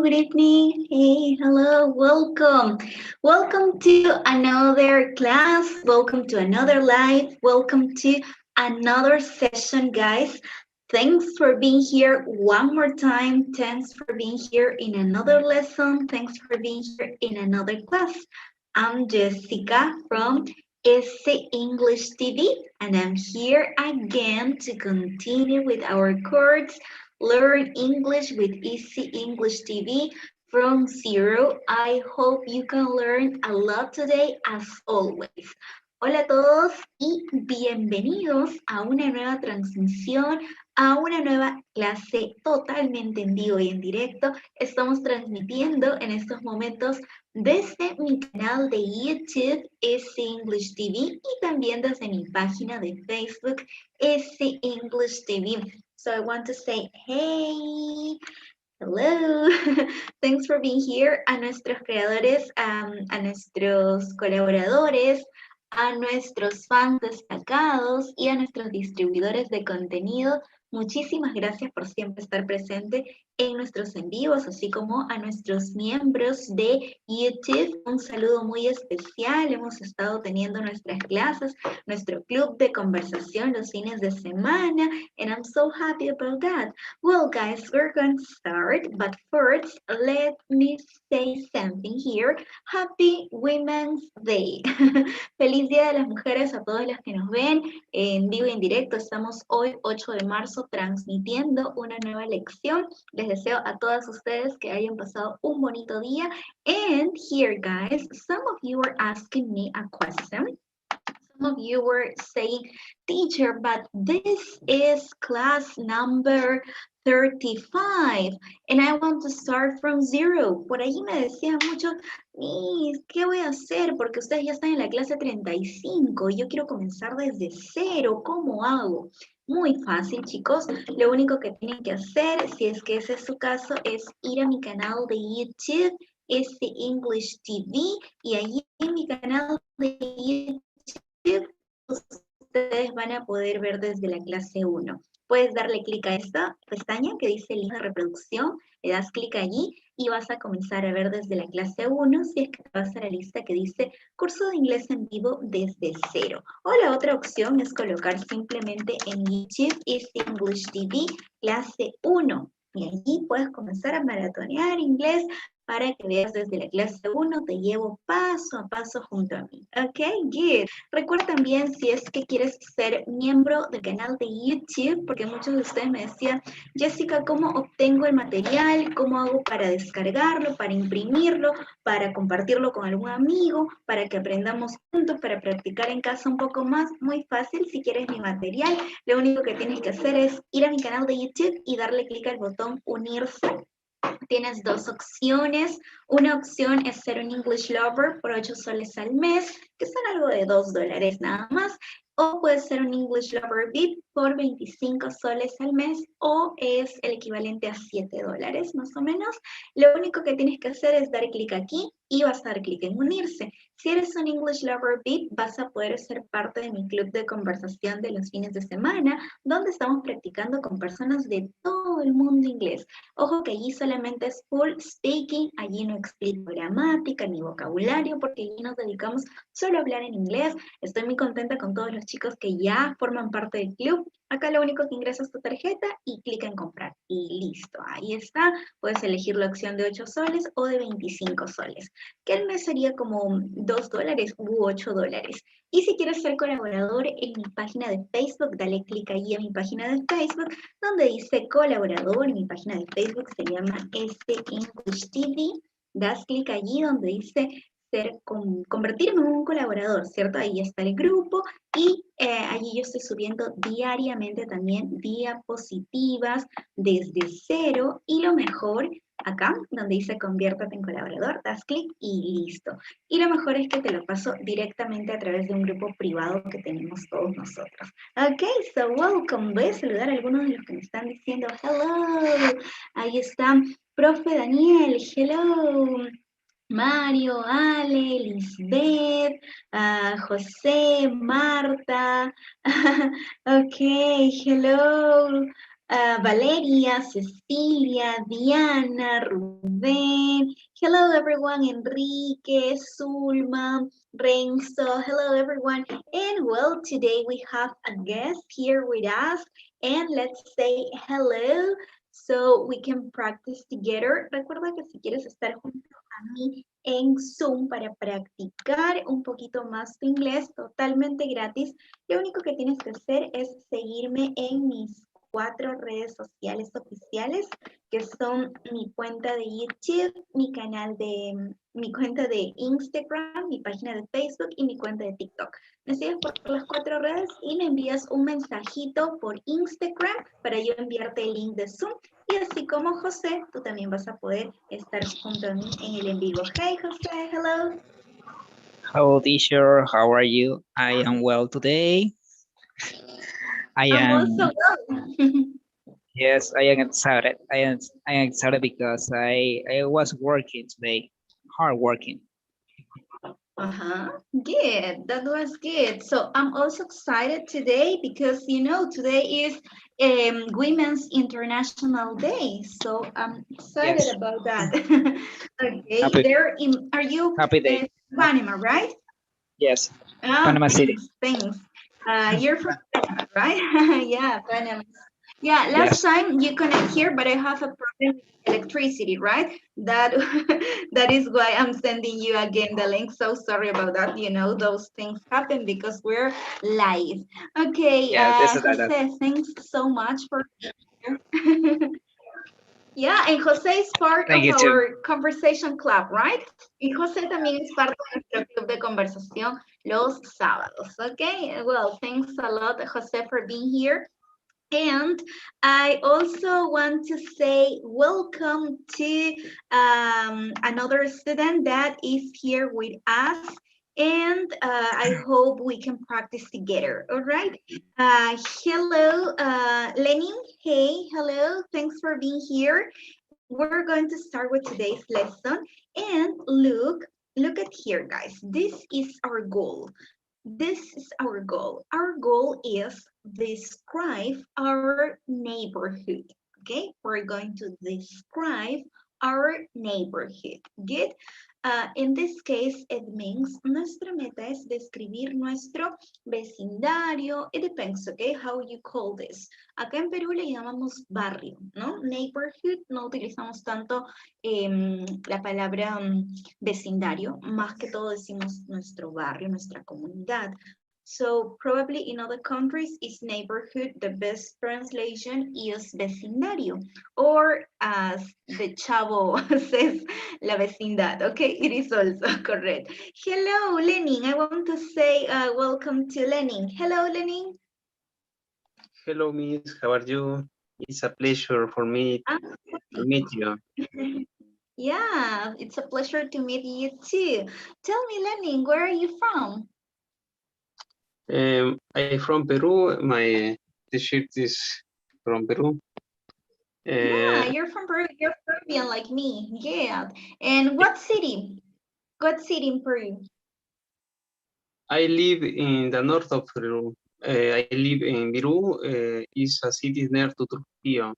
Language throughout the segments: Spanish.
good evening. Hey, hello, welcome. Welcome to another class. Welcome to another live. Welcome to another session, guys. Thanks for being here one more time. Thanks for being here in another lesson. Thanks for being here in another class. I'm Jessica from EasyEnglish TV, and I'm here again to continue with our course Learn English with Easy English TV from zero. I hope you can learn a lot today as always. Hola a todos y bienvenidos a una nueva transmisión, a una nueva clase totalmente en vivo y en directo. Estamos transmitiendo en estos momentos desde mi canal de YouTube, Easy English TV, y también desde mi página de Facebook, Easy English TV. So I want to say, hey, hello, thanks for being here. A nuestros creadores, a nuestros colaboradores, a nuestros fans destacados y a nuestros distribuidores de contenido, muchísimas gracias por siempre estar presente en nuestros en vivos, así como a nuestros miembros de YouTube. Un saludo muy especial. Hemos estado teniendo nuestras clases, nuestro club de conversación los fines de semana, and I'm so happy about that. Well, guys, we're going to start, but first, let me say something here. Happy Women's Day. Feliz Día de las Mujeres a todas las que nos ven en vivo y en directo. Estamos hoy, 8 de marzo, transmitiendo una nueva lección. Les deseo a todas ustedes que hayan pasado un bonito día. And here, guys, some of you were asking me a question. Some of you were saying, teacher, but this is class number 35, and I want to start from zero. Por ahí me decían mucho, ¿qué voy a hacer? Porque ustedes ya están en la clase 35 y yo quiero comenzar desde cero. ¿Cómo hago? Muy fácil, chicos. Lo único que tienen que hacer, si es que ese es su caso, es ir a mi canal de YouTube, EasyEnglish TV, y allí en mi canal de YouTube ustedes van a poder ver desde la clase 1. Puedes darle clic a esta pestaña que dice link de reproducción, le das clic allí y vas a comenzar a ver desde la clase 1, si es que te vas a la lista que dice Curso de Inglés en vivo desde cero. O la otra opción es colocar simplemente en YouTube Easy English TV clase 1. Y allí puedes comenzar a maratonear inglés para que veas desde la clase 1, te llevo paso a paso junto a mí. Ok, good. Recuerda también si es que quieres ser miembro del canal de YouTube, porque muchos de ustedes me decían, Jessica, ¿cómo obtengo el material? ¿Cómo hago para descargarlo, para imprimirlo, para compartirlo con algún amigo, para que aprendamos juntos, para practicar en casa un poco más? Muy fácil, si quieres mi material, lo único que tienes que hacer es ir a mi canal de YouTube y darle clic al botón unirse. Tienes dos opciones. Una opción es ser un English Lover por 8 soles al mes, que son algo de $2 nada más. O puedes ser un English Lover VIP por 25 soles al mes, o es el equivalente a $7 más o menos. Lo único que tienes que hacer es dar clic aquí y vas a dar clic en unirse. Si eres un English Lover VIP, vas a poder ser parte de mi club de conversación de los fines de semana, donde estamos practicando con personas de todo el mundo inglés. Ojo que allí solamente es full speaking, allí no explico gramática ni vocabulario, porque allí nos dedicamos solo a hablar en inglés. Estoy muy contenta con todos los chicos que ya forman parte del club. Acá lo único que ingresas tu tarjeta y clica en comprar. Y listo, ahí está. Puedes elegir la opción de 8 soles o de 25 soles. Que al mes sería como $2 u $8. Y si quieres ser colaborador en mi página de Facebook, dale clic ahí a mi página de Facebook, donde dice colaborador. Mi página de Facebook se llama EasyEnglish TV. Das clic allí donde dice convertirme en un colaborador, ¿cierto? Ahí está el grupo y allí yo estoy subiendo diariamente también diapositivas desde cero, y lo mejor, acá donde dice conviértete en colaborador, das clic y listo. Y lo mejor es que te lo paso directamente a través de un grupo privado que tenemos todos nosotros. Ok, so welcome. Voy a saludar a algunos de los que me están diciendo hello. Ahí está, profe Daniel, hello. Mario, Ale, Lisbeth, José, Marta. Ok, hello. Valeria, Cecilia, Diana, Rubén. Hello, everyone. Enrique, Zulma, Renzo. Hello, everyone. And well, today we have a guest here with us. And let's say hello so we can practice together. Recuerda que si quieres estar junto a mí en Zoom para practicar un poquito más de inglés totalmente gratis, lo único que tienes que hacer es seguirme en mis 4 redes sociales oficiales, que son mi cuenta de YouTube, mi cuenta de Instagram, mi página de Facebook y mi cuenta de TikTok. Me sigues por las 4 redes y me envías un mensajito por Instagram para yo enviarte el link de Zoom. Y así como José, tú también vas a poder estar junto a mí en el en vivo. Hey, José, hello. Hello, teacher. How are you? I am well today. I'm also well. Yes, I am excited. I am excited because I was working today, hard working. Good. That was good. So I'm also excited today because today is Women's International Day. So I'm excited Yes. about that. Okay. Happy, Are you happy day. Panama, right? Yes. Panama City. Thanks. You're from Panama, right? Yeah, Panama. Yeah, last Yes. time you connect here, but I have a problem with electricity, right? That that is why I'm sending you again the link. So sorry about that. Those things happen because we're live. Okay, Yeah, this is Jose, thanks so much for Yeah, and Jose is part Thank of you too. our conversation club, right? Y Jose también es parte de nuestro club de conversación los sábados, okay? Well, thanks a lot, Jose, for being here. And I also want to say welcome to another student that is here with us. And I hope we can practice together, all right? Hello, Lenin. Hey, hello. Thanks for being here. We're going to start with today's lesson. And look at here, guys. This is our goal. This is our goal. Our goal is describe our neighborhood. Okay, we're going to describe our neighborhood. Good. In this case, it means nuestra meta es describir nuestro vecindario. It depends, okay, how you call this. Acá en Perú le llamamos barrio, ¿no? Neighborhood, no utilizamos tanto la palabra vecindario, más que todo decimos nuestro barrio, nuestra comunidad. So probably in other countries is neighborhood, the best translation is vecindario, or as the chavo says, la vecindad, okay, it is also correct. Hello, Lenin, I want to say welcome to Lenin. Hello, Lenin. Hello, Miss. How are you? It's a pleasure for me to meet you. Yeah, it's a pleasure to meet you too. Tell me, Lenin, where are you from? I'm from Peru. My t-shirt is from Peru. Yeah, you're from Peru. You're Peruvian like me. Yeah. And what city? What city in Peru? I live in the north of Peru. I live in Peru. It's a city near to Trujillo.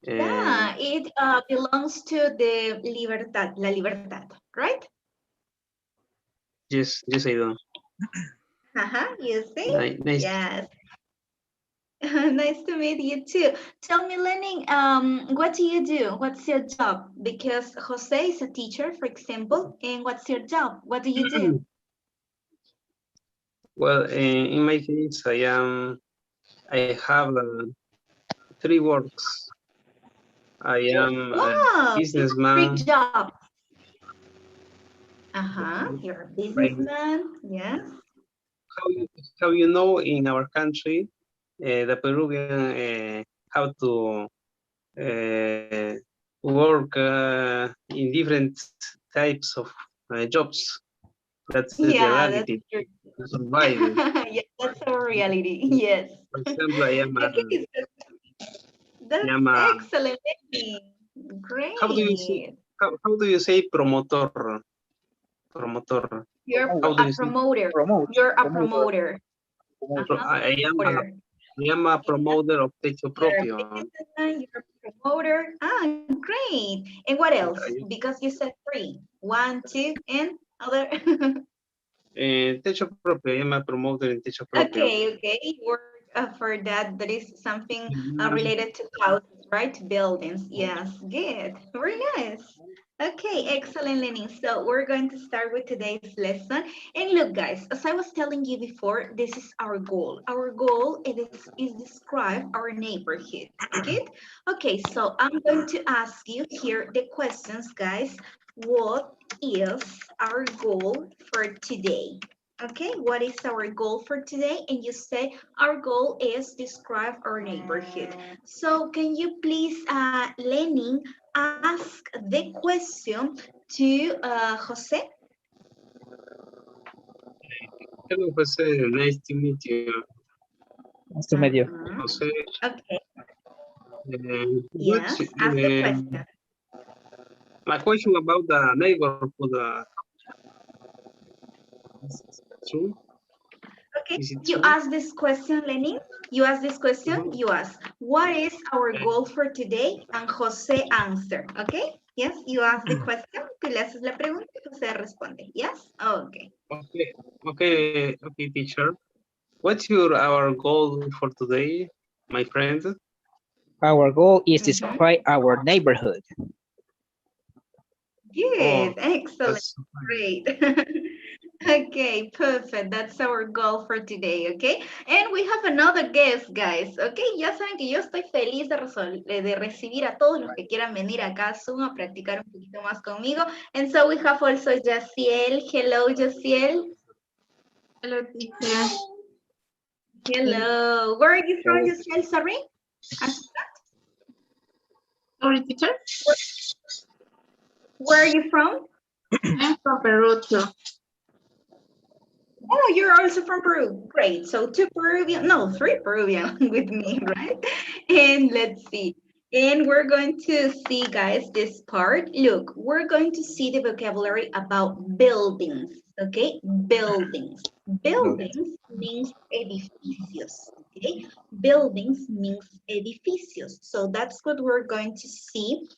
Yeah, it belongs to the Libertad, La Libertad, right? Yes, I do. You see? Nice. Yes. Nice to meet you too. Tell me, Lenin, what do you do? What's your job? Because Jose is a teacher, for example, and what's your job? What do you do? Well, in my case, I have 3 works. I am a businessman. 3 jobs. You're a businessman, yes. How you know in our country, the Peruvian have to work in different types of jobs. That's the reality to survive. Yeah, that's our reality. Yes. For example, I am Okay, that's excellent. Great. How do you say promotor? Promotor. You're How do a you say? promoter. Promote. You're a promoter. I am llama promoter of techo propio. You're a promoter. Ah, great. And what else? Because you said 3. 1, 2, and other. Techo propio, llama promoter en techo propio. Okay. You work for that. That is something related to houses, right? To buildings. Yes, good. Very nice. Okay, excellent, Lenny. So we're going to start with today's lesson. And look, guys, as I was telling you before, this is our goal. Our goal is describe our neighborhood. Good? Okay, so I'm going to ask you here the questions, guys. What is our goal for today? Okay, what is our goal for today? And you say our goal is describe our neighborhood. So can you please, Lenin, ask the question to Jose? Hello, Jose. Nice to meet you. Nice to meet you. Jose. Okay, What, yes, ask the question. my question about the neighborhood. Is it true? Okay, Is it you true? ask this question, Lenin. You ask this question, you ask, what is our goal for today? And Jose answer, okay? Yes, you ask the question, tú le haces la pregunta y Jose responde, yes? Okay. Okay, teacher. What's our goal for today, my friend? Our goal is to describe our neighborhood. Good, excellent, That's great. Okay, perfect. That's our goal for today, okay? And we have another guest, guys, okay? Ya saben que yo estoy feliz de recibir a todos los que quieran venir acá a Zoom a practicar un poquito más conmigo. And so we have also Yaciel. Hello, Yaciel. Hello, teacher. Hello. Where are you from, Yaciel? Sorry? Sorry, teacher. Where are you from? I'm from Peru too. Oh, you're also from Peru. Great. So 2 Peruvian, no, 3 Peruvian with me, right? And let's see. And we're going to see, guys, this part. Look, we're going to see the vocabulary about buildings, okay? Buildings. Buildings means edificios, okay? Buildings means edificios. So that's what we're going to see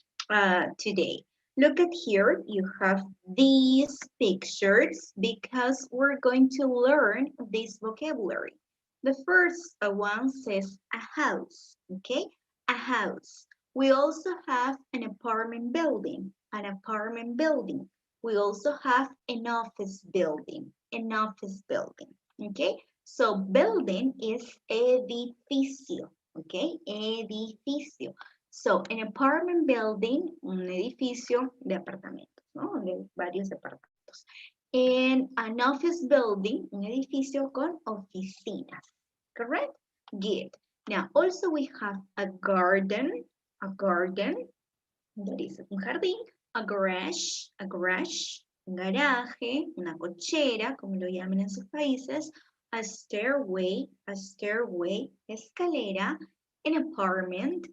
today. Look at here, you have these pictures because we're going to learn this vocabulary. The first one says a house, okay? A house. We also have an apartment building, We also have an office building, okay? So building is edificio, okay? Edificio. So, an apartment building, un edificio de apartamentos, ¿no? De varios departamentos. And an office building, un edificio con oficinas, correct? Good. Now, also we have a garden, that is un jardín, a garage, un garaje, una cochera, como lo llaman en sus países, a stairway, escalera, an apartment,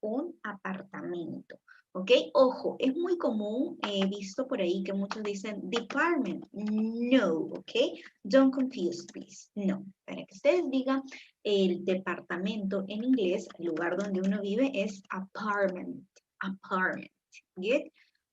un apartamento. ¿Ok? Ojo, es muy común, he visto por ahí que muchos dicen department. No, ¿ok? Don't confuse, please. No, para que ustedes digan el departamento en inglés, el lugar donde uno vive es apartment. Good?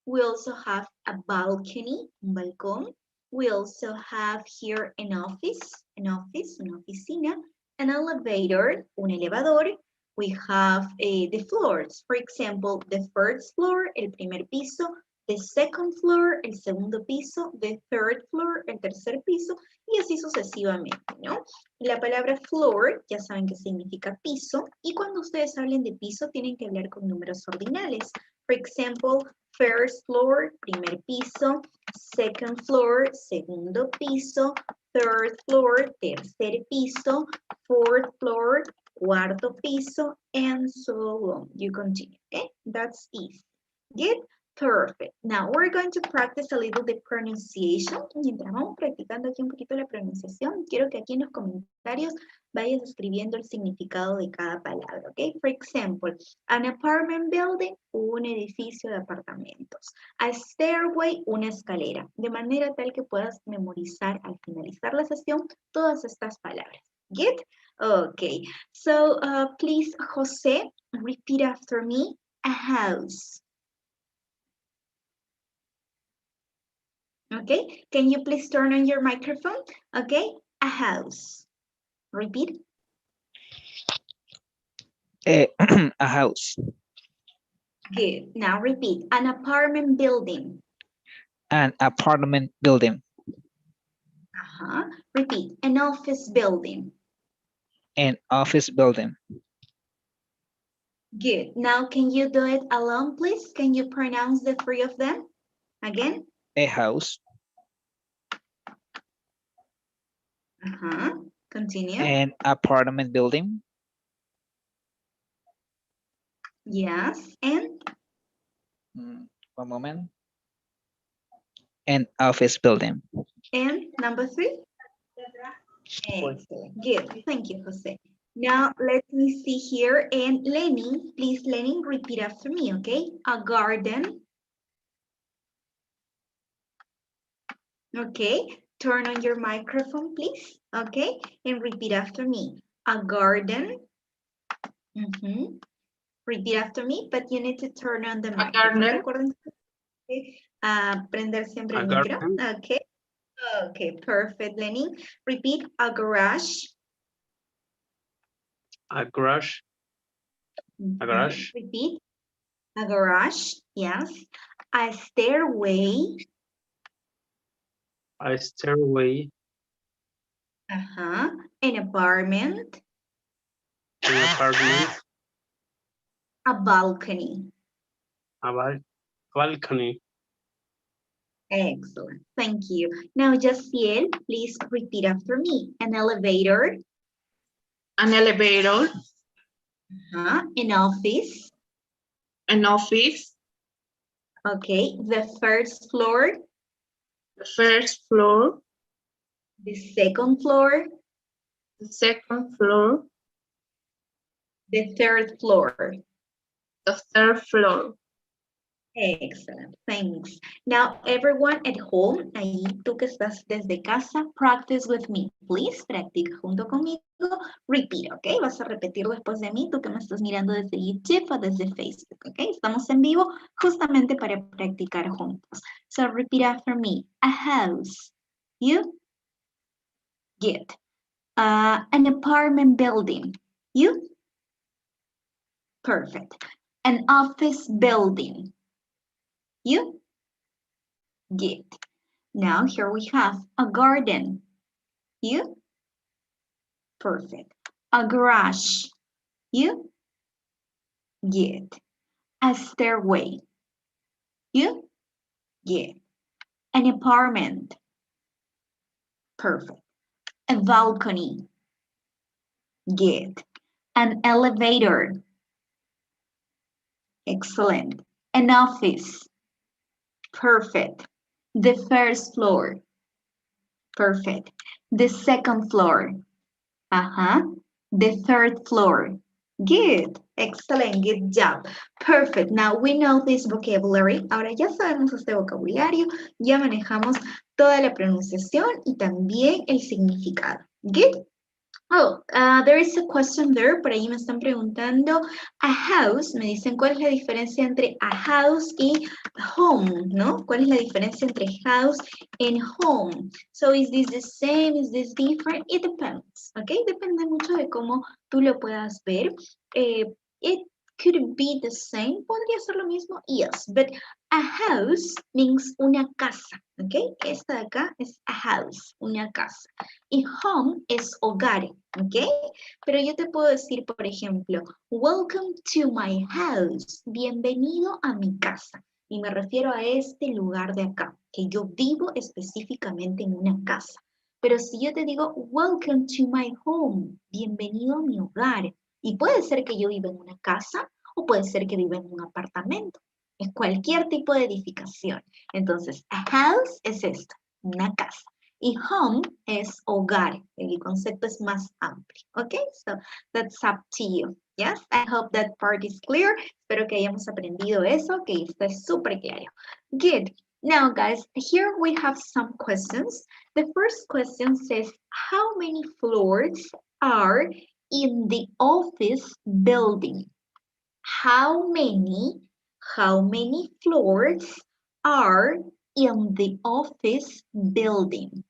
We also have a balcony, un balcón. We also have here an office, una oficina, an elevator, un elevador. We have the floors. For example, the first floor, el primer piso, the second floor, el segundo piso, the third floor, el tercer piso, y así sucesivamente, ¿no? La palabra floor, ya saben que significa piso, y cuando ustedes hablen de piso, tienen que hablar con números ordinales. For example, first floor, primer piso, second floor, segundo piso, third floor, tercer piso, fourth floor, cuarto piso, and so on. You continue, okay? That's easy. Good? Perfect. Now we're going to practice a little the pronunciation. Mientras vamos practicando aquí un poquito la pronunciación, quiero que aquí en los comentarios vayas escribiendo el significado de cada palabra, ¿ok? For example, an apartment building, un edificio de apartamentos. A stairway, una escalera. De manera tal que puedas memorizar al finalizar la sesión todas estas palabras. Good? Okay. So please, Jose, repeat after me. A house. Okay. Can you please turn on your microphone? Okay. A house. Repeat. A house. Good. Now repeat. An apartment building. An apartment building. Repeat. An office building. An office building. Good. Now can you do it alone, please? Can you pronounce the three of them again? A house. Continue. An apartment building. Yes. And? One moment. An office building. And number three? Excellent. Good. Thank you, Jose. Now, let me see here. And Lenny, please, Lenny, repeat after me, okay? A garden. Okay. Turn on your microphone, please. Okay. And repeat after me. A garden. Repeat after me, but you need to turn on the microphone. Recuerden prender siempre el micro. Okay. Okay, perfect, Lenny. Repeat. A garage. A garage. A garage. Repeat. A garage, yes. A stairway. A stairway. An apartment. An apartment. A balcony. A balcony. Excellent, thank you. Now, Jaciel, please repeat after me. An elevator. An elevator. An office. An office. Okay, the first floor. The first floor. The second floor. The second floor. The third floor. The third floor. Excellent, thanks. Now, everyone at home, ahí tú que estás desde casa, practice with me, please. Practica junto conmigo. Repeat, ¿ok? Vas a repetir después de mí, tú que me estás mirando desde YouTube o desde Facebook, ¿ok? Estamos en vivo justamente para practicar juntos. So, repeat after me. A house. You? Good. An apartment building. You? Perfect. An office building. You? Good. Now here we have a garden. You? Perfect. A garage. You? Good. A stairway. You? Good. An apartment. Perfect. A balcony. Good. An elevator. Excellent. An office. Perfect. The first floor. Perfect. The second floor. The third floor. Good. Excellent. Good job. Perfect. Now we know this vocabulary. Ahora ya sabemos este vocabulario. Ya manejamos toda la pronunciación y también el significado. Good. Oh, there is a question there. Por ahí me están preguntando. A house, me dicen cuál es la diferencia entre a house y home, ¿no? ¿Cuál es la diferencia entre house and home? So, is this the same? Is this different? It depends, ¿ok? Depende mucho de cómo tú lo puedas ver. It could be the same. ¿Podría ser lo mismo? Yes, but a house means una casa, ¿ok? Esta de acá es a house, una casa. Y home es hogar, ¿ok? Pero yo te puedo decir, por ejemplo, welcome to my house, bienvenido a mi casa. Y me refiero a este lugar de acá, que yo vivo específicamente en una casa. Pero si yo te digo, welcome to my home, bienvenido a mi hogar. Y puede ser que yo viva en una casa o puede ser que viva en un apartamento. Es cualquier tipo de edificación. Entonces, a house es esto, una casa. Y home es hogar. El concepto es más amplio. ¿Ok? So, that's up to you. Yes? I hope that part is clear. Espero que hayamos aprendido eso, que esté súper claro. Good. Now, guys, here we have some questions. The first question says, how many floors are in the office building? How many floors are in the office building?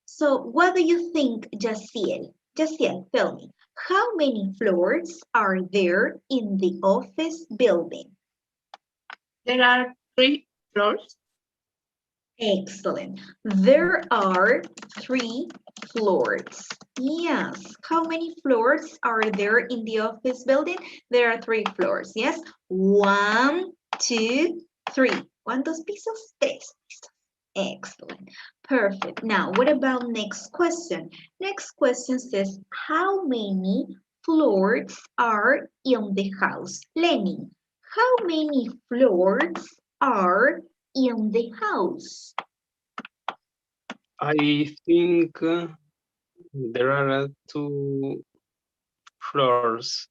So what do you think, Jaciel? Jaciel, tell me, how many floors are there in the office building? There are 3 floors. Excellent. There are 3 floors. Yes. How many floors are there in the office building? There are 3 floors. Yes. 1, 2, 3. ¿Cuántos pisos? 3 pisos. Excellent. Perfect. Now, what about next question? Next question says, how many floors are in the house? Lenny, how many floors are in the house? I think there are 2 floors.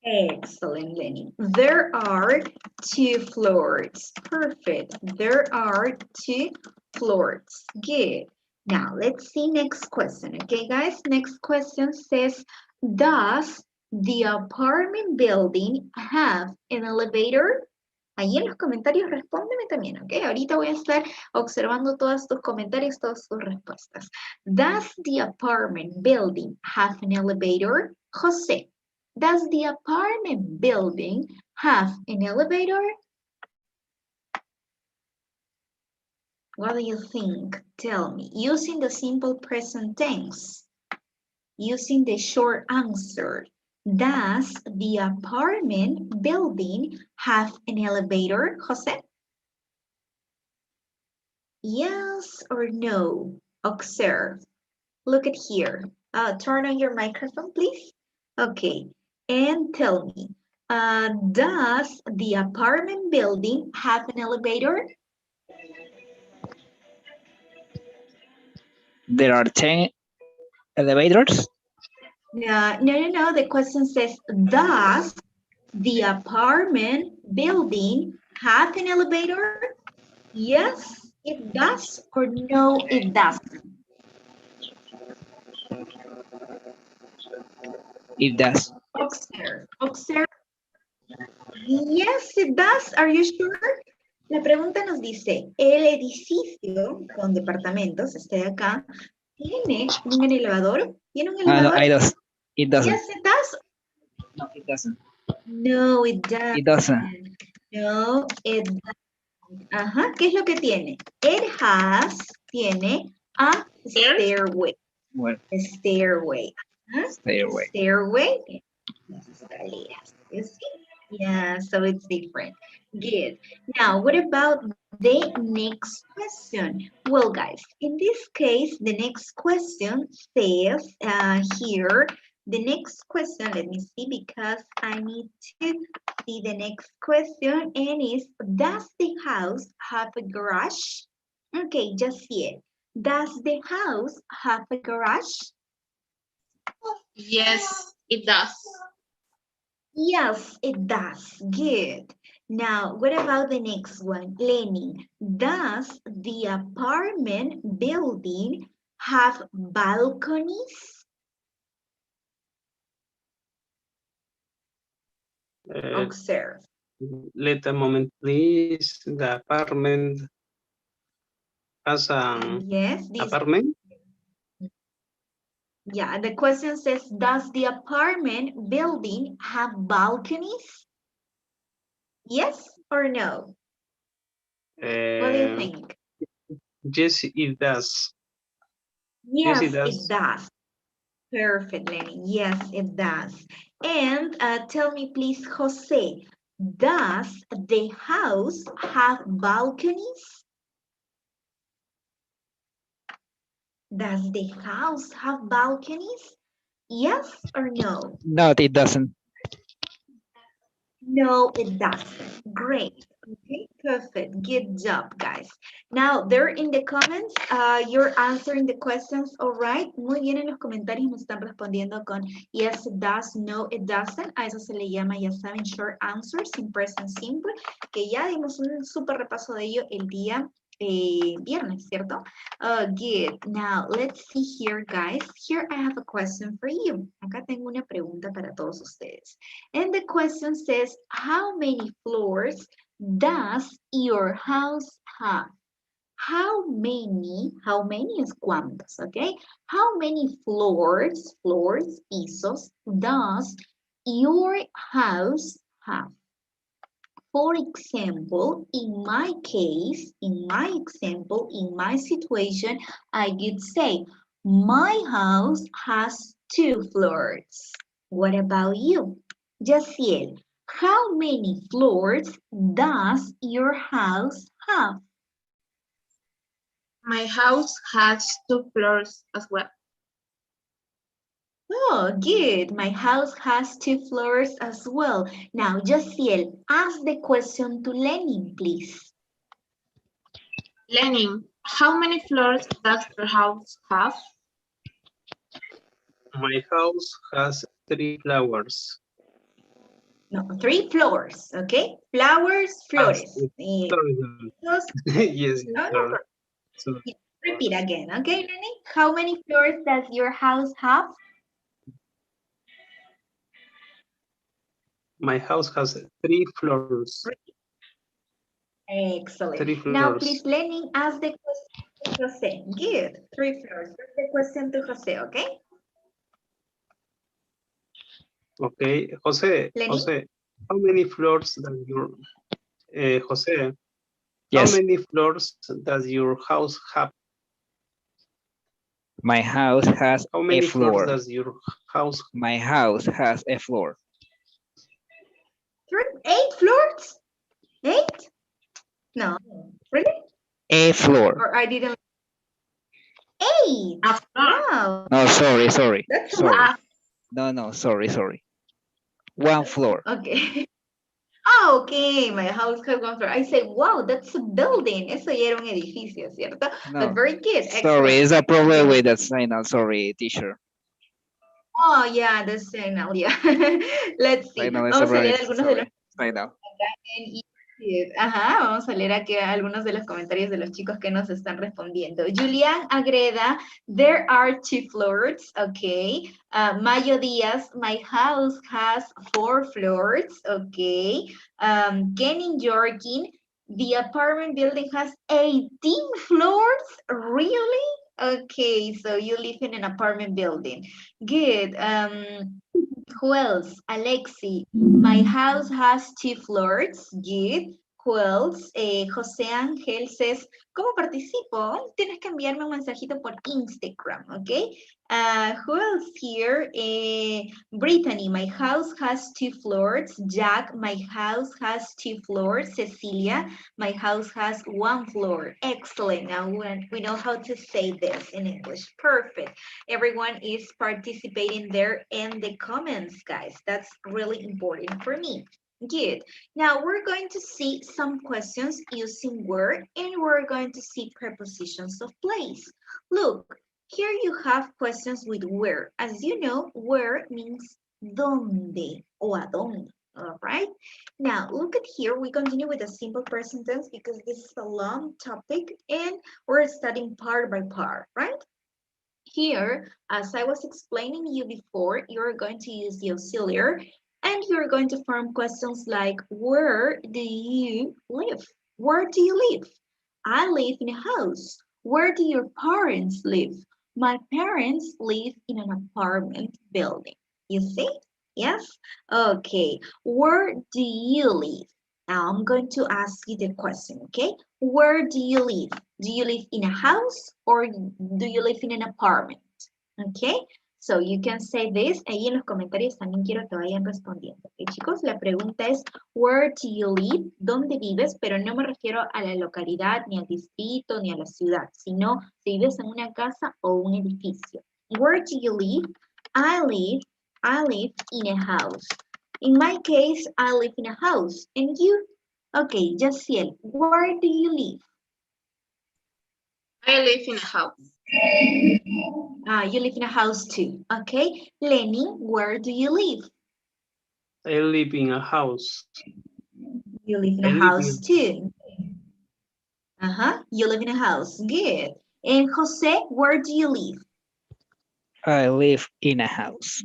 Excellent, Lenny. There are 2 floors. Perfect. There are 2 floors. Good. Now, let's see next question. Okay, guys? Next question says, does the apartment building have an elevator? Ahí en los comentarios respóndeme también, ¿ok? Ahorita voy a estar observando todos tus comentarios, todas tus respuestas. Does the apartment building have an elevator? José, does the apartment building have an elevator? What do you think? Tell me. Using the simple present tense. Using the short answer. Does the apartment building have an elevator, Jose? Yes or no? Observe. Look at here. Turn on your microphone, please. Okay. And tell me, does the apartment building have an elevator? There are 10 elevators. No. The question says, does the apartment building have an elevator? Yes, it does, or no, it doesn't. It does. Observe. Yes, it does. Are you sure? La pregunta nos dice, ¿el edificio con departamentos, este de acá, tiene un elevador? ¿Tiene un elevador? No, it doesn't. Yes, it does. No, it doesn't. No, it doesn't. It doesn't. No, it doesn't. Ajá, ¿qué es lo que tiene? Tiene a stairway. Well, A stairway. Huh? stairway. Stairway. Las escaleras. You see? Yeah, so it's different. Good. Now, what about the next question? Well, guys, in this case, the next question says here, the next question, let me see, because I need to see the next question, and is, does the house have a garage? Okay, just see it. Does the house have a garage? Yes, it does. Yes, it does. Good. Now, what about the next one? Lenny, does the apartment building have balconies? Observe. Let a moment, please. The apartment has an Yes, this. apartment. Yeah, the question says, does the apartment building have balconies? Yes or no? What do you think? Yes, it does. Yes, it does. It does. Perfect, Lenny. Yes, it does. And tell me, please, Jose, does the house have balconies? Does the house have balconies? Yes or no? No, it doesn't. No, it doesn't. Great. Okay, perfect. Good job, guys. Now, there in the comments, you're answering the questions, all right? Muy bien, en los comentarios nos están respondiendo con yes, it does, no, it doesn't. A eso se le llama, ya saben, short answers in present simple, que ya dimos un súper repaso de ello el día viernes, ¿cierto? Good. Now, let's see here, guys. Here I have a question for you. Acá tengo una pregunta para todos ustedes. And the question says, how many floors does your house have? How many es cuántos, okay? How many floors, pisos, does your house have? For example, in my case, in my example, in my situation, I could say, my house has 2 floors. What about you? Yaciel, how many floors does your house have? My house has 2 floors as well. Oh, good. My house has 2 floors as well. Now, Yaciel, ask the question to Lenin, please. Lenin, how many floors does your house have? My house has 3 flowers. No, 3 floors, okay? Flowers, flores. Sorry. Those- Yes, no, sorry. no, So, repeat again, okay, Lenny? How many floors does your house have? my house has 3 floors. Excellent. 3 floors. Now, please, Lenny, ask the question to Jose. Good. 3 floors. Ask the question to Jose, okay? Okay, Jose, Lenny? Jose, how many floors does your Jose? Yes. How many floors does your house have? My house has How a many floors floor. does your house? My house has a floor. 8 floors? 8? No. Really? A floor. Or I didn't. 8. A floor. Wow. No, sorry. That's a Sorry. lot. No, sorry. 1 floor. Okay. Okay, my house has 1 floor. I say, wow, that's a building. Eso ya era un edificio, ¿cierto? No. But very good. Sorry, Excellent. it's a problem Yes. with that signal. Sorry, teacher. Oh, yeah, the signal, yeah. Let's see. Signal is Vamos a very leer algunos de los signal. en YouTube. Ajá, vamos a leer aquí algunos de los comentarios de los chicos que nos están respondiendo. Julián Agreda, there are 2 floors, okay. Mayo Díaz, my house has 4 floors, okay. Kenny Jorgin, the apartment building has 18 floors, really? Okay, so you live in an apartment building. Good. Who else? Alexi, my house has 2 floors. Good. Who else? José Ángel says, ¿cómo participo? Tienes que enviarme un mensajito por Instagram, ¿ok? Who else here? Brittany, my house has 2 floors. Jack, my house has 2 floors. Cecilia, my house has 1 floor. Excellent. Now we know how to say this in English. Perfect. Everyone is participating there in the comments, guys. That's really important for me. Good. Now we're going to see some questions using where, and we're going to see prepositions of place. Look, here you have questions with where. As you know, where means donde o a donde. All right. Now look at here. We continue with a simple present tense because this is a long topic and we're studying part by part, right? Here, as I was explaining to you before, you're going to use the auxiliary and you're going to form questions like, where do you live? Where do you live? I live in a house. Where do your parents live? My parents live in an apartment building. You see? Yes? Okay. Where do you live? Now I'm going to ask you the question, okay? Where do you live? Do you live in a house or do you live in an apartment? Okay, so you can say this. Ahí en los comentarios también quiero que vayan respondiendo. Okay, chicos, la pregunta es, where do you live? ¿Dónde vives? Pero no me refiero a la localidad, ni al distrito, ni a la ciudad, sino si vives en una casa o un edificio. Where do you live? I live in a house. In my case, I live in a house. And you? Okay, Jaciel, where do you live? I live in a house. You live in a house too. Okay, Lenny, where do you live? I live in a house. You live in I a live house in- too. You live in a house. Good. And Jose, where do you live? I live in a house.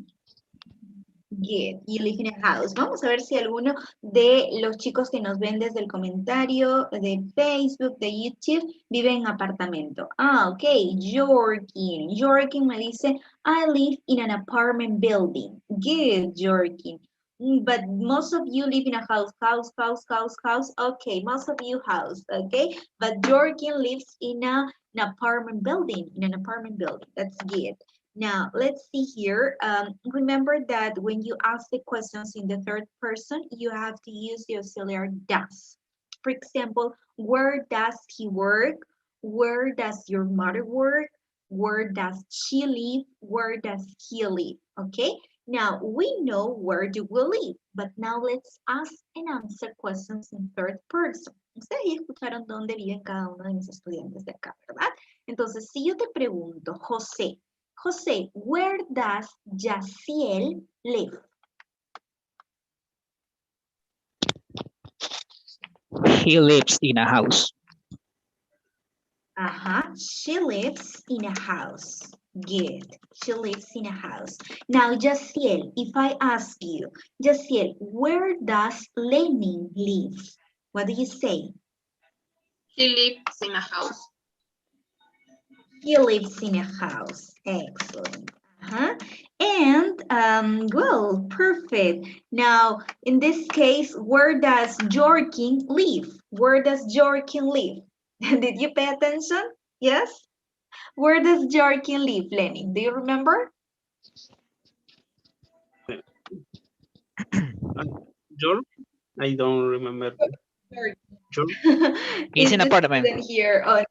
Good. You live in a house. Vamos a ver si alguno de los chicos que nos ven desde el comentario de Facebook, de YouTube, vive en apartamento. Ok. Jorkin. Jorkin me dice, I live in an apartment building. Good, Jorkin. But most of you live in a house. Okay, most of you house, okay? But Jorkin lives in an apartment building, That's good. Now, let's see here. Remember that when you ask the questions in the third person, you have to use the auxiliary does. For example, where does he work? Where does your mother work? Where does she live? Where does he live? Okay? Now, we know where do we live, but now let's ask and answer questions in third person. Ustedes ya escucharon dónde viven cada uno de mis estudiantes de acá, ¿verdad? Entonces, si yo te pregunto, José, where does Yaciel live? He lives in a house. She lives in a house. Good. She lives in a house. Now, Yaciel, if I ask you, Yaciel, where does Lenin live? What do you say? He lives in a house. He lives in a house. Excellent. And, well, perfect. Now, in this case, where does Jorkin live? Where does Jorkin live? Did you pay attention? Yes? Where does Jorkin live, Lenny? Do you remember? George? I don't remember. George? He's in an apartment. Here on.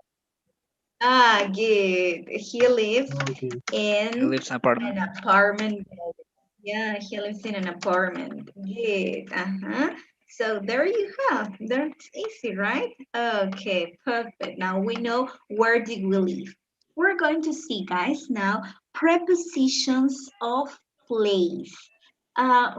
Good. He lives in He lives in an apartment. an apartment. Yeah, he lives in an apartment. Good. So there you have. That's easy, right? Okay, perfect. Now we know where did we live. We're going to see, guys, now prepositions of place.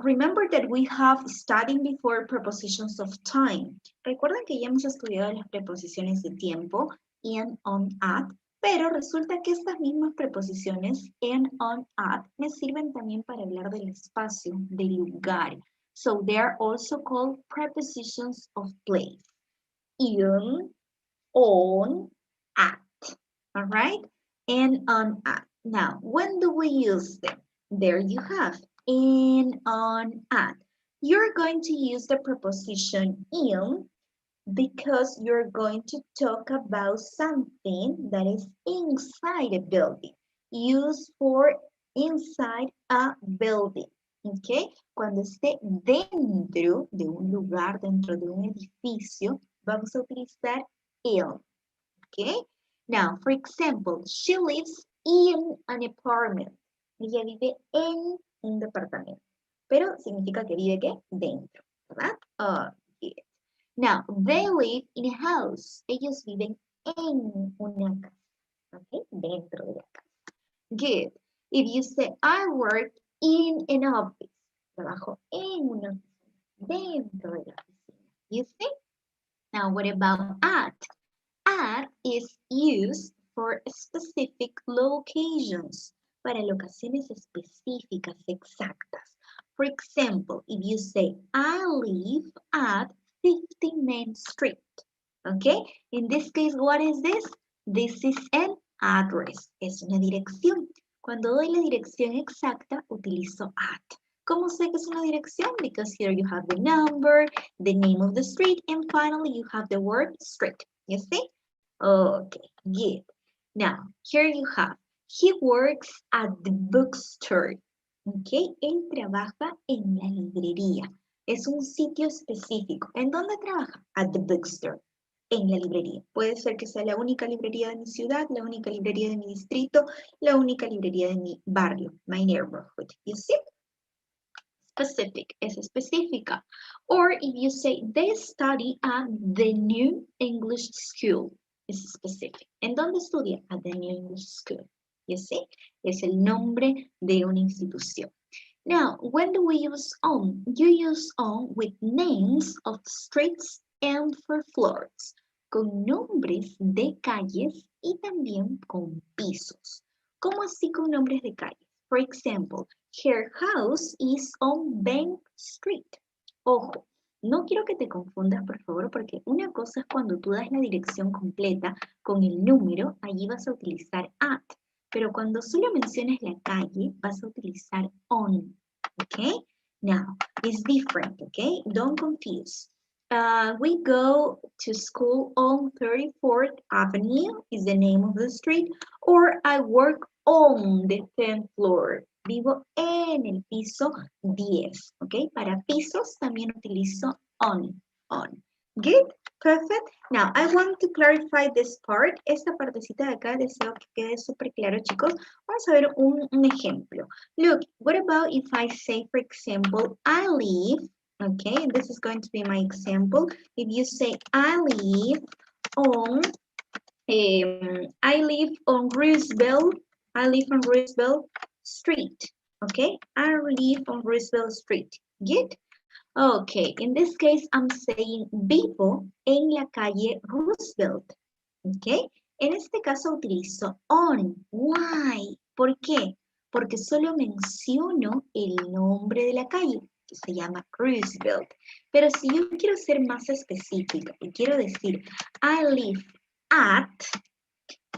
Remember that we have studied before prepositions of time. Recuerden que ya hemos estudiado las preposiciones de tiempo, in, on, at, pero resulta que estas mismas preposiciones, in, on, at, me sirven también para hablar del espacio, del lugar. So they are also called prepositions of place. In, on, at. All right? In, on, at. Now, when do we use them? There you have. In, on, at. You're going to use the preposition in because you're going to talk about something that is inside a building. Used for inside a building. ¿Ok? Cuando esté dentro de un lugar, dentro de un edificio, vamos a utilizar in. ¿Ok? Now, for example, she lives in an apartment. Ella vive en un departamento. Pero significa que vive, ¿qué? Dentro, ¿verdad? Okay. Now, they live in a house. Ellos viven en una casa. ¿Ok? Dentro de la casa. Good. If you say, I work in an office. Trabajo en una oficina. Dentro de la oficina. You see? Now, what about at? At is used for specific locations. Para locaciones específicas, exactas. For example, if you say, I live at 50 Main Street. Okay? In this case, what is this? This is an address. Es una dirección. Cuando doy la dirección exacta, utilizo at. ¿Cómo sé que es una dirección? Because here you have the number, the name of the street, and finally you have the word street. You see? Okay, good. Now, here you have, he works at the bookstore. Okay, él trabaja en la librería. Es un sitio específico. ¿En dónde trabaja? At the bookstore. En la librería. Puede ser que sea la única librería de mi ciudad, la única librería de mi distrito, la única librería de mi barrio, my neighborhood. You see? Specific, es específica. Or if you say, they study at the New English School. Es specific. ¿En dónde estudia? At the New English School. You see? Es el nombre de una institución. Now, when do we use on? You use on with names of streets and for floors. con nombres de calles y también con pisos. ¿Cómo así con nombres de calles? For example, her house is on Bank Street. Ojo, no quiero que te confundas, por favor, porque una cosa es cuando tú das la dirección completa con el número, allí vas a utilizar at. Pero cuando solo menciones la calle, vas a utilizar on. Okay? Now, it's different, okay? Don't confuse. We go to school on 34th Avenue is the name of the street, or I work on the 10th floor. Vivo en el piso 10, ¿ok? Para pisos también utilizo on. Good, perfect. Now, I want to clarify this part. Esta partecita de acá deseo que quede súper claro, chicos. Vamos a ver un ejemplo. Look, what about if I say, for example, I live, okay, this is going to be my example. If you say, I live on Roosevelt Street. Okay, I live on Roosevelt Street. Good? Okay, in this case, I'm saying vivo en la calle Roosevelt. Okay, en este caso utilizo on. Why? ¿Por qué? Porque solo menciono el nombre de la calle, que se llama Roosevelt. Pero si yo quiero ser más específica y quiero decir, I live at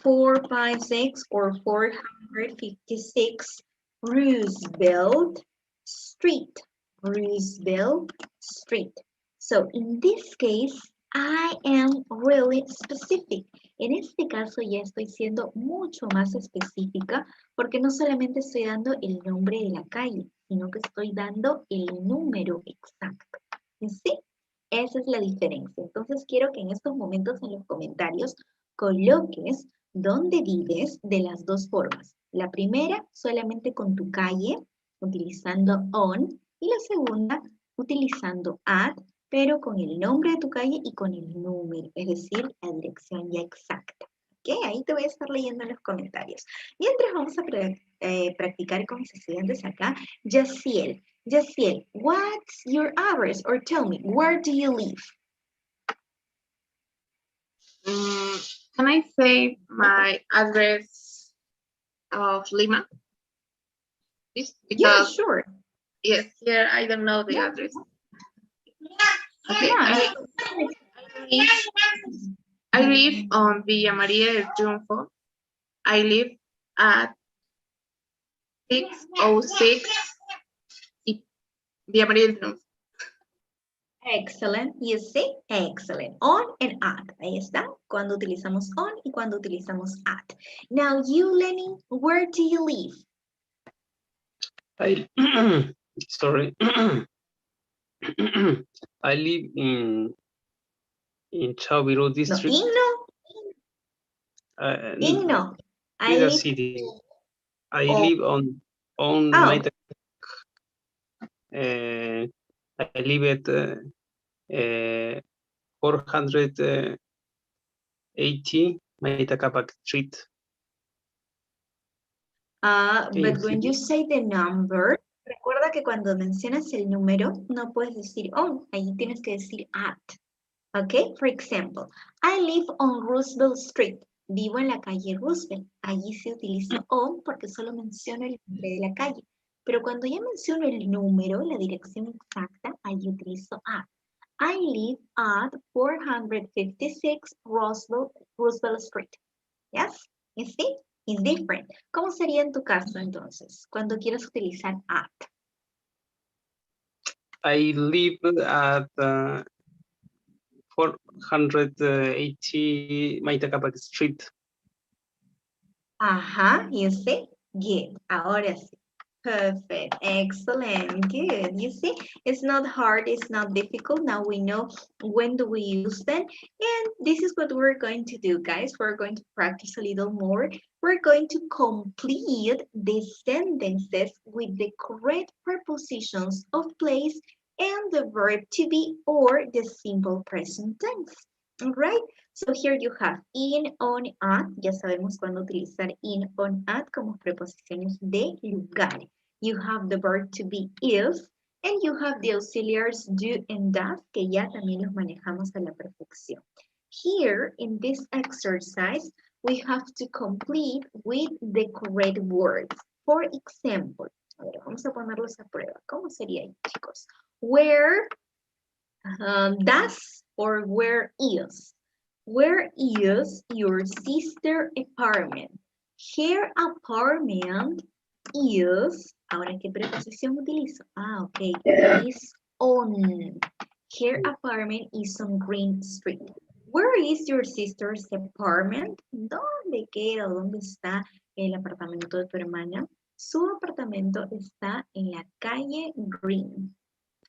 456 or 456 Roosevelt Street. Roosevelt Street. So in this case, I am really specific. En este caso ya estoy siendo mucho más específica porque no solamente estoy dando el nombre de la calle, sino que estoy dando el número exacto. ¿Sí? Esa es la diferencia. Entonces quiero que en estos momentos en los comentarios coloques dónde vives de las dos formas. La primera, solamente con tu calle, utilizando on, y la segunda, utilizando at, pero con el nombre de tu calle y con el número, es decir, la dirección ya exacta. ¿Ok? Ahí te voy a estar leyendo en los comentarios. Mientras vamos a practicar con mis estudiantes acá, Yaciel, what's your address? Or tell me, where do you live? Can I say my address of Lima? Because, Yeah, sure. Yes, here I don't know the address. Okay, Yeah. I live on Villa María del Triunfo. I live at 606 Villa María del Triunfo. Excellent, you see, excellent. On and at, ahí está, cuando utilizamos on y cuando utilizamos at. Now you, Lenny, where do you live? Sorry. I live in Chaviro district. No. I Vida live city. I live on Maita. I live at 480 Maitacapac Street. But when you say the number, recuerda que cuando mencionas el número, no puedes decir on, ahí tienes que decir at. Okay, for example, I live on Roosevelt Street. Vivo en la calle Roosevelt. Allí se utiliza on porque solo menciono el nombre de la calle. Pero cuando ya menciono el número, la dirección exacta, allí utilizo at. I live at 456 Roosevelt Street. Yes? You see? It's different. ¿Cómo sería en tu caso entonces, cuando quieres utilizar at? I live at 480 Maitacapac Street. Ajá, you see? Good. Ahora sí. Perfect. Excellent. Good. You see, it's not hard. It's not difficult. Now we know when do we use them. And this is what we're going to do, guys. We're going to practice a little more. We're going to complete the sentences with the correct prepositions of place and the verb to be or the simple present tense. All right. So here you have in, on, at. Ya sabemos cuándo utilizar in, on, at como preposiciones de lugar. You have the verb to be is, and you have the auxiliaries do and does, que ya también los manejamos a la perfección. Here in this exercise, we have to complete with the correct words. For example, a ver, vamos a ponerlos a prueba. ¿Cómo sería ahí, chicos? Where does or where is? Where is your sister apartment? Her apartment is, ahora qué preposición utilizo? Ah, ok, is on. Her apartment is on Green Street. Where is your sister's apartment? ¿Dónde queda? ¿Dónde está el apartamento de tu hermana? Su apartamento está en la calle Green.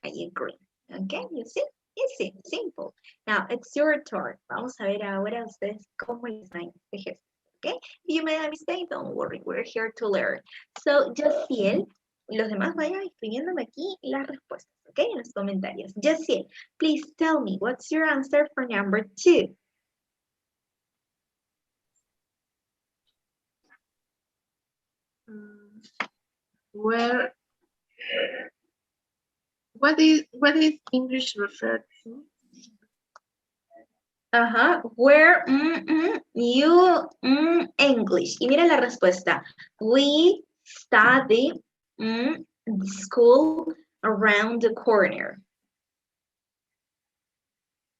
Calle Green. Okay, you see? Easy, simple. Now, it's your turn. Vamos a ver ahora ustedes cómo les va en este ejercicio. Okay? If you made a mistake, don't worry. We're here to learn. So, Yaciel, los demás vayan escribiéndome aquí las respuestas, okay? En los comentarios. Yaciel, please tell me, what's your answer for number 2? Where, what is English referred to? Where you English. Y mira la respuesta. We study the school around the corner.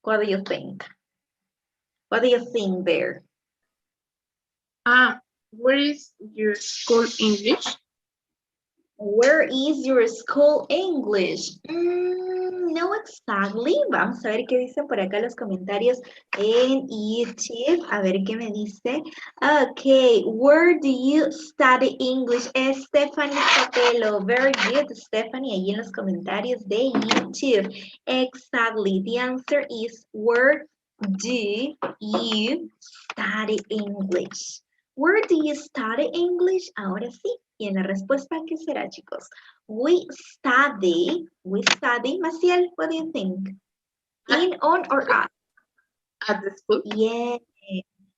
What do you think? What do you think there? Where is your school English? Where is your school English? No exactly. Vamos a ver qué dicen por acá los comentarios en YouTube. A ver qué me dice. Okay, where do you study English? Stephanie Capello. Very good, Stephanie. Ahí en los comentarios de YouTube. Exactly. The answer is, where do you study English? Where do you study English? Ahora sí. Y en la respuesta, ¿qué será, chicos? We study, Maciel, what do you think? In, on, or at? At the school? Yeah,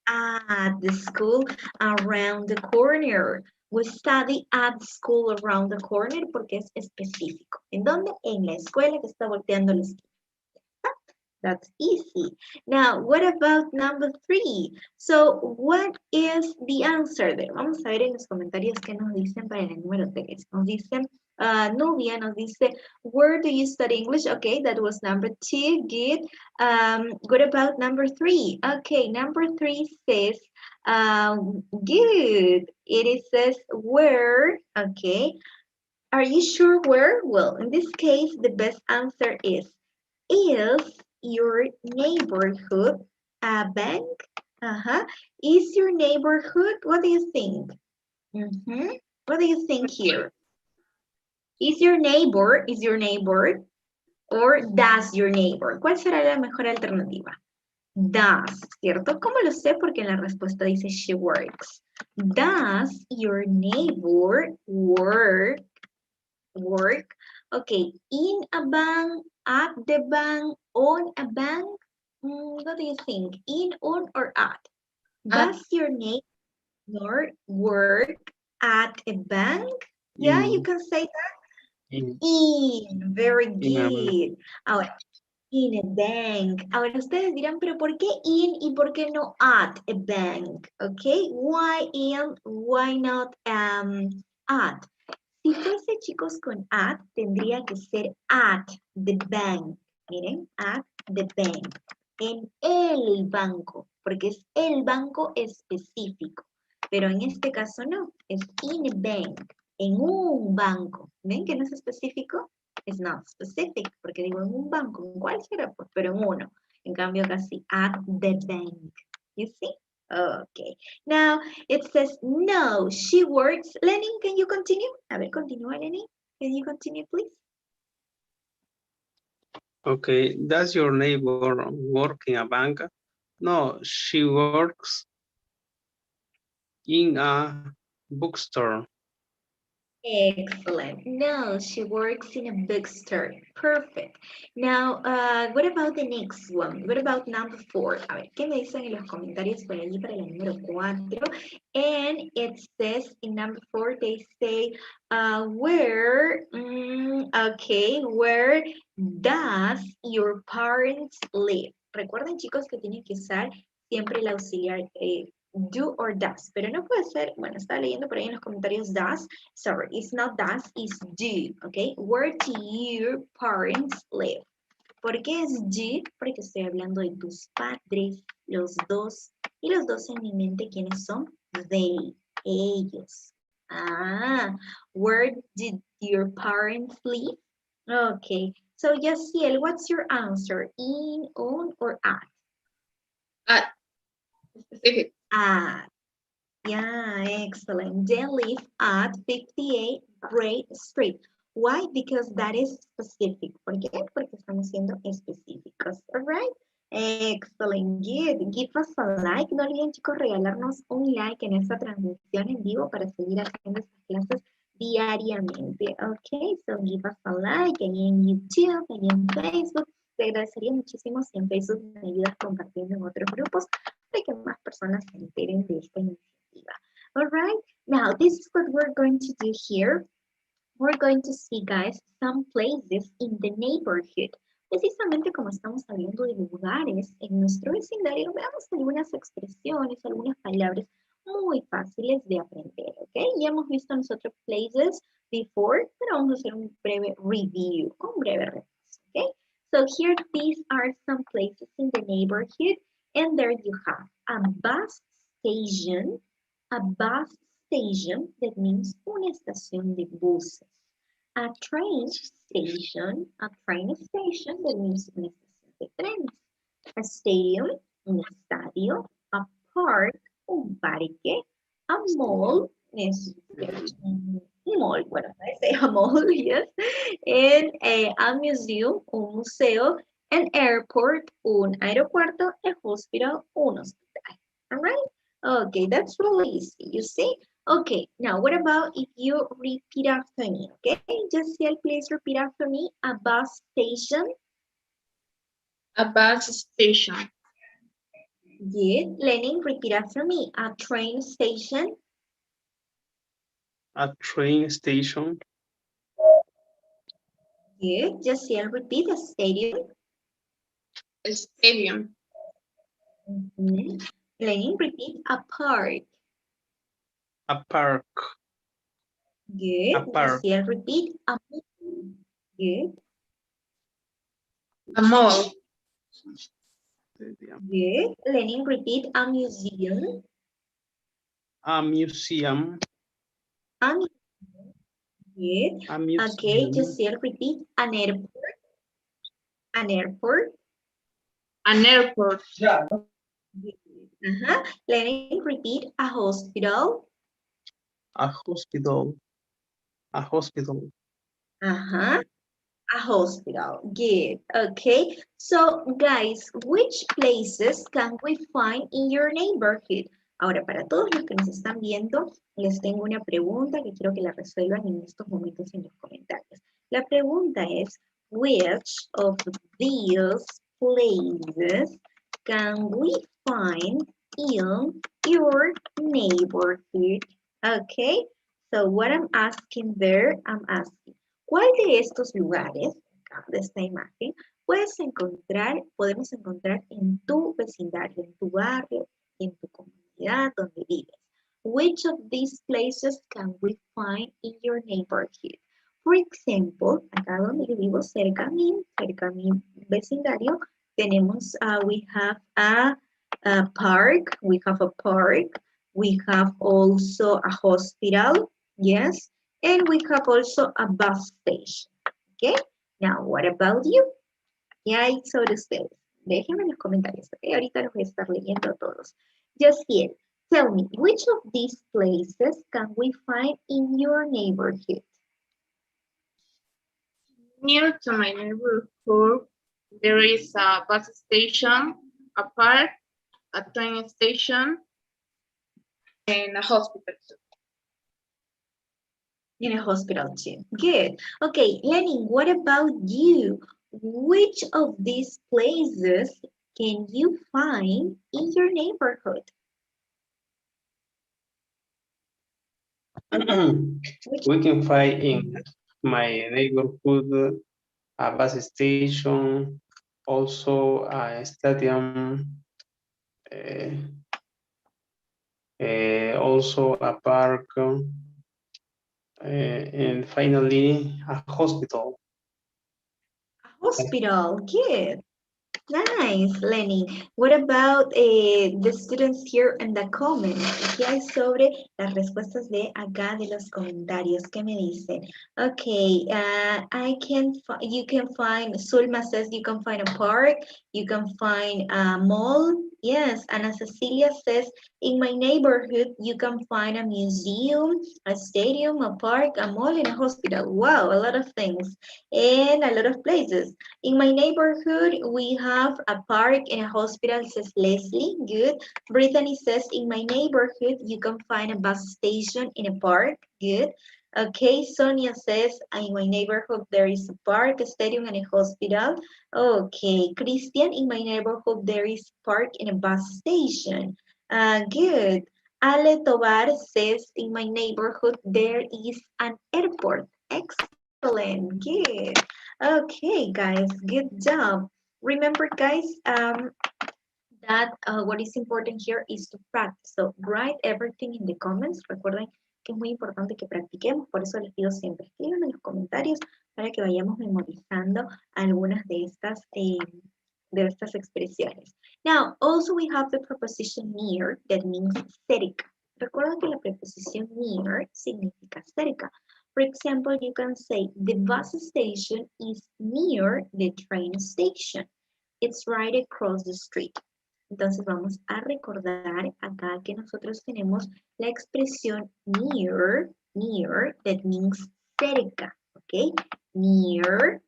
at the school around the corner. We study at school around the corner porque es específico. ¿En dónde? En la escuela que está volteando la esquina. That's easy. Now, what about number 3? So, what is the answer there? Vamos a ver en los comentarios qué nos dicen para el número 3. Nos dicen, Nubia nos dice, where do you study English? Okay, that was number 2. Good. What about number 3? Okay, number 3 says, good. It says, where? Okay. Are you sure where? Well, in this case, the best answer is your neighborhood a bank? Is your neighborhood? What do you think? What do you think here? Is your neighbor, or does your neighbor? ¿Cuál será la mejor alternativa? Does, ¿cierto? ¿Cómo lo sé? Porque en la respuesta dice she works. Does your neighbor work? Okay, in a bank, at the bank, on a bank? What do you think? In, on, or at? Does your neighbor work at a bank? Yeah, you can say that. In. Very good. Ahora, in a bank. Ahora ustedes dirán, pero ¿por qué in y por qué no at a bank? Okay, why in, why not at? Si fuese, chicos, con at, tendría que ser at the bank. Miren, at the bank. En el banco, porque es el banco específico. Pero en este caso no, es in a bank, en un banco. ¿Ven que no es específico? Es not specific, porque digo en un banco. ¿En cuál será? Pues, pero en uno. En cambio, casi at the bank. You see? Okay. Now, it says, no, she works. Lenin, can you continue? A ver, continúa, Lenin. Can you continue, please? Okay, does your neighbor work in a bank? No, she works in a bookstore. Excellent. No, she works in a bookstore. Perfect. Now, what about the next one? What about number 4? A ver, ¿qué me dicen en los comentarios por allí para la número 4? And it says in number 4, they say, where does your parents live? Recuerden, chicos, que tienen que usar siempre el auxiliar do or does, pero no puede ser, bueno, estaba leyendo por ahí en los comentarios does, sorry, it's not does, it's do, okay? Where do your parents live? ¿Por qué es do? Porque estoy hablando de tus padres, los dos, y los dos en mi mente, ¿quiénes son? They, ellos. Ah, where did your parents live? Okay, so Yaciel, what's your answer? In, on, or at? At. Specific. At. Yeah, excellent. They live at 58 Great Street. Why? Because that is specific. ¿Por qué? Porque estamos siendo específicos. All right? Excellent. Good. Give us a like. No olviden, chicos, regalarnos un like en esta transmisión en vivo para seguir haciendo estas clases diariamente. Ok, so give us a like ahí en YouTube, ahí en Facebook. Te agradecería muchísimo si en Facebook me ayudas compartiendo en otros grupos para que más personas se enteren de esta iniciativa. All right, now this is what we're going to do here. We're going to see, guys, some places in the neighborhood. Precisamente como estamos hablando de lugares en nuestro vecindario, veamos algunas expresiones, algunas palabras muy fáciles de aprender, ¿ok? Ya hemos visto nosotros places before, pero vamos a hacer un breve review, un breve repaso, ¿ok? So here, these are some places in the neighborhood, and there you have a bus station, that means una estación de buses. A train station, that means una estación de trenes. A stadium, un estadio. A park, un parque. A mall, es un mall, bueno, I say a mall, yes. And a museum, un museo. An airport, un aeropuerto. A hospital, un hospital. All right? Okay, that's really easy, you see? Okay, now what about if you repeat after me, okay? Jessiel, please repeat after me. A bus station. A bus station. Good. Lenin, repeat after me. A train station. A train station. Good. Jessiel, repeat. A stadium. A stadium. Lenin, repeat. A park. A park. Good. A park. Jessiel, repeat. A mall. Good. A mall. Good. Lenin, repeat. A museum. A museum. A museum. Good. A museum. Okay, Jessiel, repeat. An airport. An airport. An airport. Lenin, repeat. A hospital. A hospital. A hospital. A hospital. Good. Okay. So, guys, which places can we find in your neighborhood? Ahora, para todos los que nos están viendo, les tengo una pregunta que quiero que la resuelvan en estos momentos en los comentarios. La pregunta es, which of these places can we find in your neighborhood? Okay. So, what I'm asking there, I'm asking, ¿cuál de estos lugares, acá, de esta imagen, podemos encontrar en tu vecindario, en tu barrio, en tu comunidad donde vives? Which of these places can we find in your neighborhood? For example, acá donde yo vivo, cerca a mi vecindario, tenemos, we have a park, we have also a hospital, yes, and we have also a bus station, okay? Now, what about you? ¿Qué hay sobre ustedes? Déjenme en los comentarios, ¿ok? Ahorita los voy a estar leyendo a todos. Jaciel, tell me, which of these places can we find in your neighborhood? Near to my neighborhood, there is a bus station, a park, a train station, and a hospital. In a hospital too. Good. Okay, Lenin, what about you? Which of these places can you find in your neighborhood? We can find in my neighborhood a bus station, also a stadium, also a park, and finally a hospital. Hospital, good. Nice, Lenny. What about the students here in the comments? ¿Qué hay sobre las respuestas de acá de los comentarios? ¿Qué me dicen? Okay, you can find, Sulma says you can find a park, you can find a mall. Yes, Ana Cecilia says in my neighborhood you can find a museum, a stadium, a park, a mall, and a hospital. Wow, a lot of things and a lot of places. In my neighborhood, we have a park and a hospital, says Leslie. Good. Brittany says, in my neighborhood, you can find a bus station in a park. Good. Okay, Sonia says, in my neighborhood, there is a park, a stadium, and a hospital. Okay, Christian, in my neighborhood, there is a park and a bus station. Good. Ale Tovar says, in my neighborhood, there is an airport. Excellent. Good. Okay, guys, good job. Remember, guys, that what is important here is to practice. So write everything in the comments. Recuerden que es muy importante que practiquemos, por eso les pido siempre escriban en los comentarios para que vayamos memorizando algunas de estas expresiones. Now, also we have the preposition near that means cerca. Recuerda que la preposición near significa cerca. For example, you can say the bus station is near the train station. It's right across the street. Entonces vamos a recordar acá que nosotros tenemos la expresión near, that means cerca, ¿ok? Near,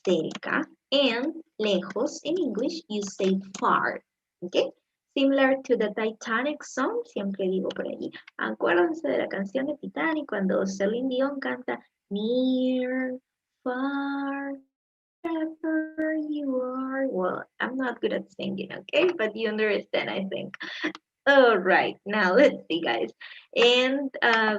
cerca, and lejos, in English, you say far, ¿ok? Similar to the Titanic song, siempre digo por allí, acuérdense de la canción de Titanic cuando Celine Dion canta near, far, wherever you are. Well, I'm not good at singing, okay? But you understand, I think. All right, now let's see, guys. And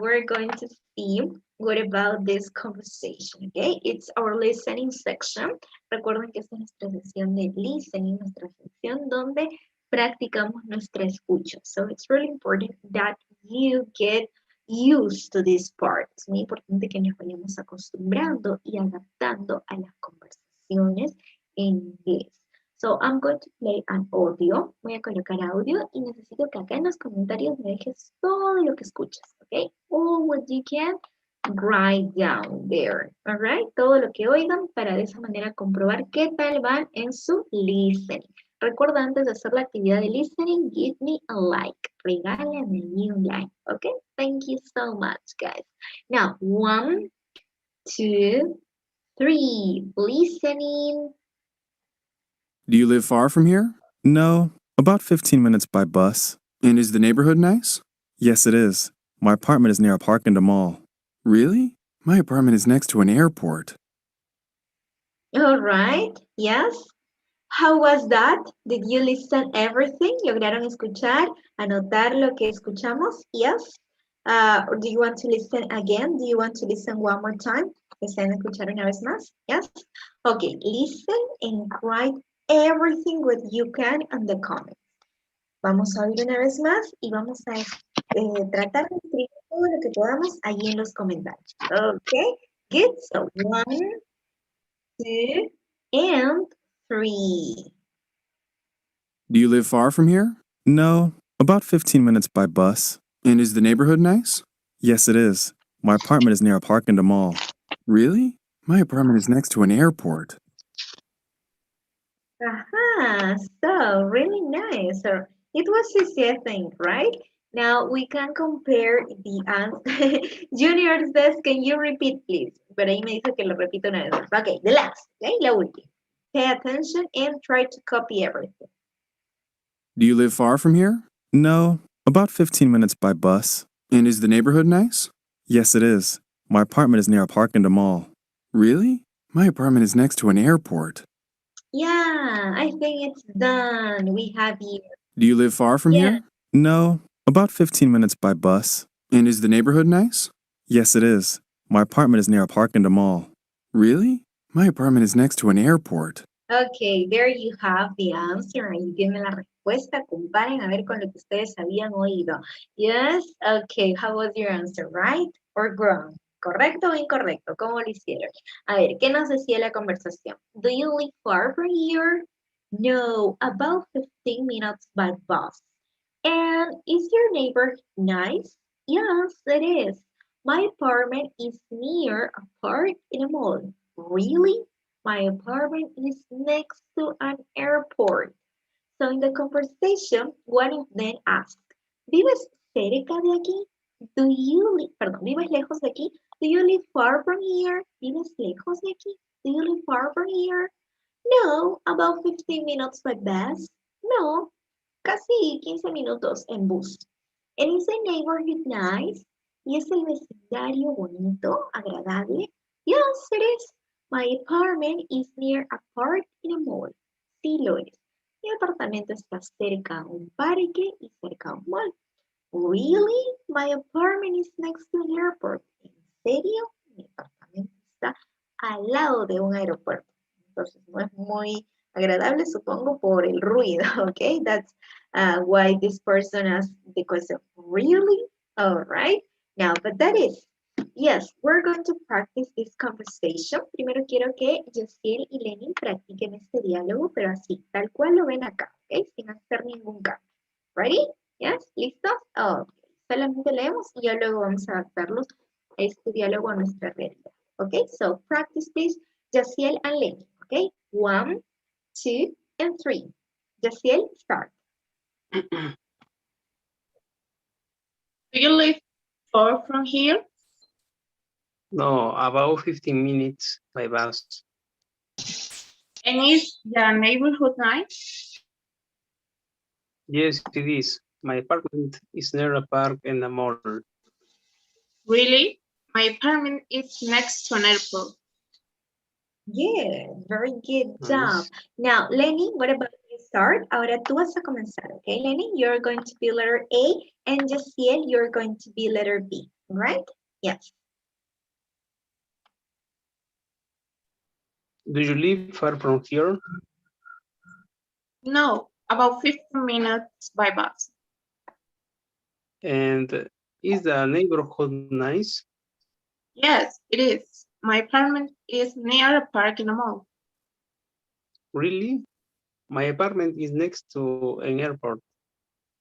we're going to see what about this conversation, okay? It's our listening section. Recuerden que esta es nuestra sección de listening, nuestra sección donde practicamos nuestra escucha. So it's really important that you get used to this part. Es muy importante que nos vayamos acostumbrando y adaptando a las conversaciones en inglés. So I'm going to play an audio. Voy a colocar audio y necesito que acá en los comentarios me dejes todo lo que escuchas, ¿ok? All what you can write down there, all right? Todo lo que oigan para de esa manera comprobar qué tal van en su listening. Recuerda, antes de hacer la actividad de listening, give me a like. Regálame un like, ¿ok? Thank you so much, guys. Now, 1, 2, 3, listening. Do you live far from here? No, about 15 minutes by bus. And is the neighborhood nice? Yes, it is. My apartment is near a park and a mall. Really? My apartment is next to an airport. All right, yes. How was that? Did you listen everything? ¿Lograron escuchar, anotar lo que escuchamos? Yes. Or do you want to listen again? Do you want to listen one more time? ¿Desean escuchar una vez más? Yes. Okay, listen and write everything what you can in the comments. Vamos a oír una vez más y vamos a tratar de escribir todo lo que podamos allí en los comentarios. Okay, good. So 1, 2, and 3. Do you live far from here? No, about 15 minutes by bus. And is the neighborhood nice? Yes, it is. My apartment is near a park and a mall. Really? My apartment is next to an airport. Aha, so really nice. So it was easy, I think, right? Now we can compare the answer. Junior says, can you repeat, please? Pero ahí me dice que lo repito una vez más. Okay, the last, okay, la última. Pay attention and try to copy everything. Do you live far from here? No, about 15 minutes by bus. And is the neighborhood nice? Yes, it is. My apartment is near a park and a mall. Really? My apartment is next to an airport. Yeah, I think it's done. We have here. Do you live far from here? No, about 15 minutes by bus. And is the neighborhood nice? Yes, it is. My apartment is near a park and a mall. Really? My apartment is next to an airport. Okay, there you have the answer. Ahí tienen la respuesta. Comparen a ver con lo que ustedes habían oído. Yes, okay. How was your answer, right or wrong? ¿Correcto o incorrecto? ¿Cómo lo hicieron? A ver, ¿qué nos decía la conversación? Do you live far from here? No, about 15 minutes by bus. And is your neighborhood nice? Yes, it is. My apartment is near a park in a mall. Really? My apartment is next to an airport. So in the conversation, one of them asked, ¿Vives cerca de aquí? ¿Vives lejos de aquí? Do you live far from here? ¿Vives lejos de aquí? Do you live far from here? No, about 15 minutes by bus. No, casi 15 minutos en bus. And is the neighborhood nice? ¿Y es el vecindario bonito, agradable? Yes, it is. My apartment is near a park in a mall. Sí lo es. Mi apartamento está cerca a un parque y cerca a un mall. Really? My apartment is next to an airport. ¿En serio? Mi apartamento está al lado de un aeropuerto. Entonces no es muy agradable, supongo, por el ruido, okay? That's why this person asked the question, really? All right. Now, but that is, yes, we're going to practice this conversation. Primero quiero que Josiel y Lenny practiquen este diálogo, pero así, tal cual lo ven acá, okay? Sin hacer ningún cambio. Ready? Yes, ¿listos? Okay. Solamente leemos y ya luego vamos a adaptarlos a este diálogo a nuestra realidad. Okay, so practice please, Josiel and Lenny. Okay, 1, 2, and 3. Josiel, start. Do you live far from here? No, about 15 minutes by bus. And is the neighborhood nice? Yes, it is. My apartment is near a park and a mall. Really? My apartment is next to an airport. Yeah, very good job. Nice. Now, Lenny, what about you start? Ahora tú vas a comenzar, okay, Lenny? You're going to be letter A, and Josiel, you're going to be letter B, right? Yes. Do you live far from here? No, about 15 minutes by bus. And is the neighborhood nice? Yes, it is. My apartment is near a park in a mall. Really? My apartment is next to an airport.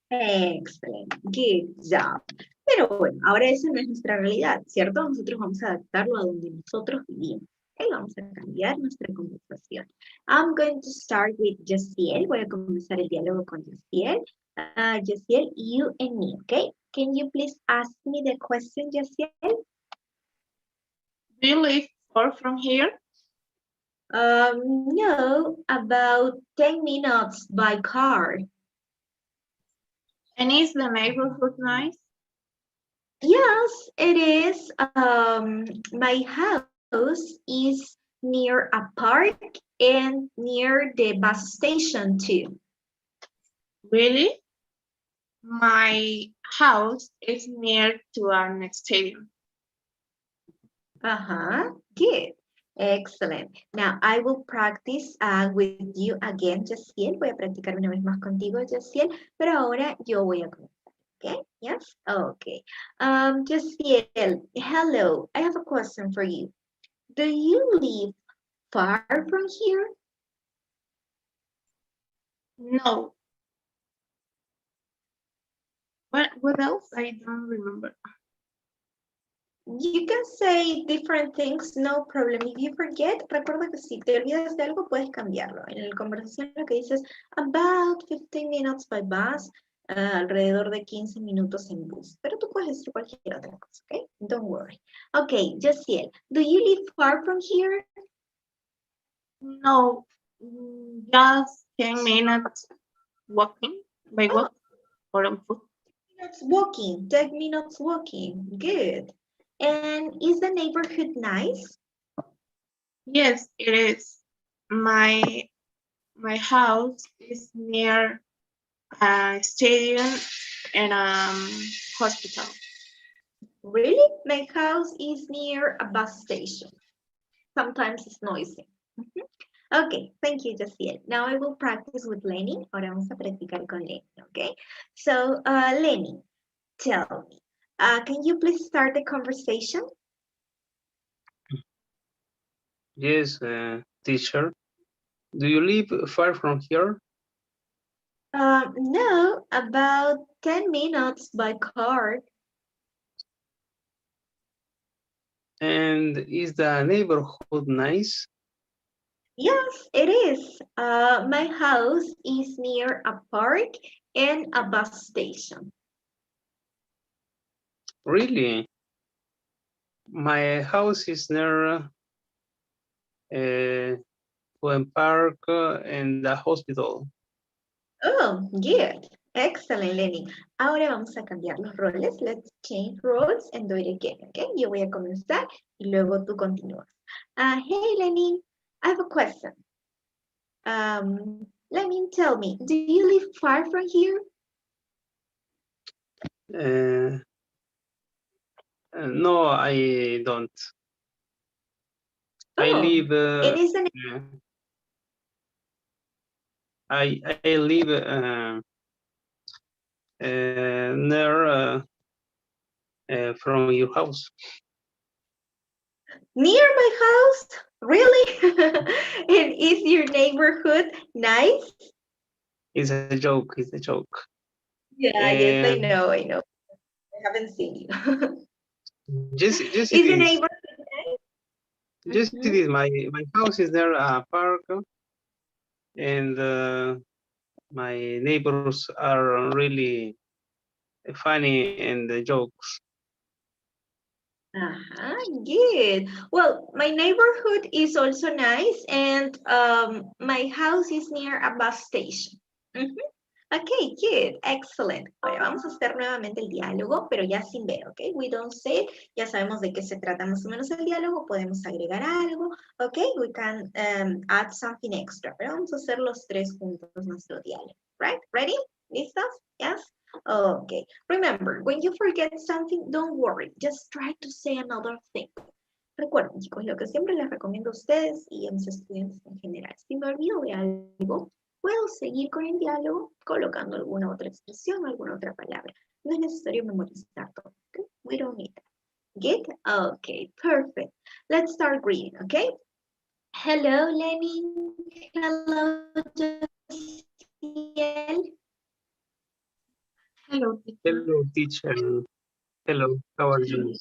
Excellent, good job. Pero bueno, ahora esa no es nuestra realidad, ¿cierto? Nosotros vamos a adaptarlo a donde nosotros vivimos. Okay, vamos a cambiar nuestra conversación. I'm going to start with Josiel. Voy a comenzar el diálogo con Josiel. Josiel, you and me, okay? Can you please ask me the question, Josiel? Do you live far from here? No, about 10 minutes by car. And is the neighborhood nice? Yes, it is. My house is near a park and near the bus station too. Really? My house is near to an stadium. Good. Excellent. Now I will practice with you again, Josiel. Voy a practicar una vez más contigo, Josiel, pero ahora yo voy a comenzar. Okay? Yes? Okay. Josiel, hello. I have a question for you. Do you live far from here? No. What else? I don't remember. You can say different things, no problem. If you forget, recuerda que si te olvidas de algo, puedes cambiarlo. En la conversación lo que dices, about 15 minutes by bus, alrededor de 15 minutos en bus. Pero tú puedes decir cualquier otra cosa, ¿ok? Don't worry. Okay, Josiel, do you live far from here? No, just 10 minutes walking, by walk or on foot. 10 minutes walking, good. And is the neighborhood nice? Yes, it is. My house is near a stadium and hospital. Really? My house is near a bus station. Sometimes it's noisy. Okay, thank you, Jaciel. Now I will practice with Lenny. Ahora vamos a practicar con Lenny, okay? So, Lenny, tell me, can you please start the conversation? Yes, teacher. Do you live far from here? No, about 10 minutes by car. And is the neighborhood nice? Yes, it is. My house is near a park and a bus station. Really? My house is near Glen Park and the hospital. Oh, good. Excellent, Lenny. Ahora vamos a cambiar los roles. Let's change roles and do it again, okay? Yo voy a comenzar y luego tú continúas. Hey, Lenny, I have a question. Lenny, tell me, do you live far from here? No, I don't. I Oh, live. it is an I live near from your house. near my house? Really? And is your neighborhood nice? It's a joke. It's a joke. Yeah, yes, I know. I haven't seen you. Just Is it the is. neighborhood nice? Just it is. My house is near a park, and my neighbors are really funny and jokes. Good. Well, my neighborhood is also nice, and my house is near a bus station. Mhm. Okay, good, excellent. Ahora vamos a hacer nuevamente el diálogo, pero ya sin ver, ¿ok? We don't say it. Ya sabemos de qué se trata más o menos el diálogo. Podemos agregar algo, ¿ok? We can add something extra. Pero vamos a hacer los tres juntos nuestro diálogo, right? Ready? ¿Listos? Yes? Okay. Remember, when you forget something, don't worry. Just try to say another thing. Recuerden, chicos, lo que siempre les recomiendo a ustedes y a mis estudiantes en general. Si me olvido de algo, puedo seguir con el diálogo colocando alguna otra expresión, alguna otra palabra. No es necesario memorizar todo, ¿ok? We don't need that. Get? Okay, perfect. Let's start reading, okay? Hello, Lenny. Hello, Josiel. Hello, teacher. Hello, teacher. Hello, how are you?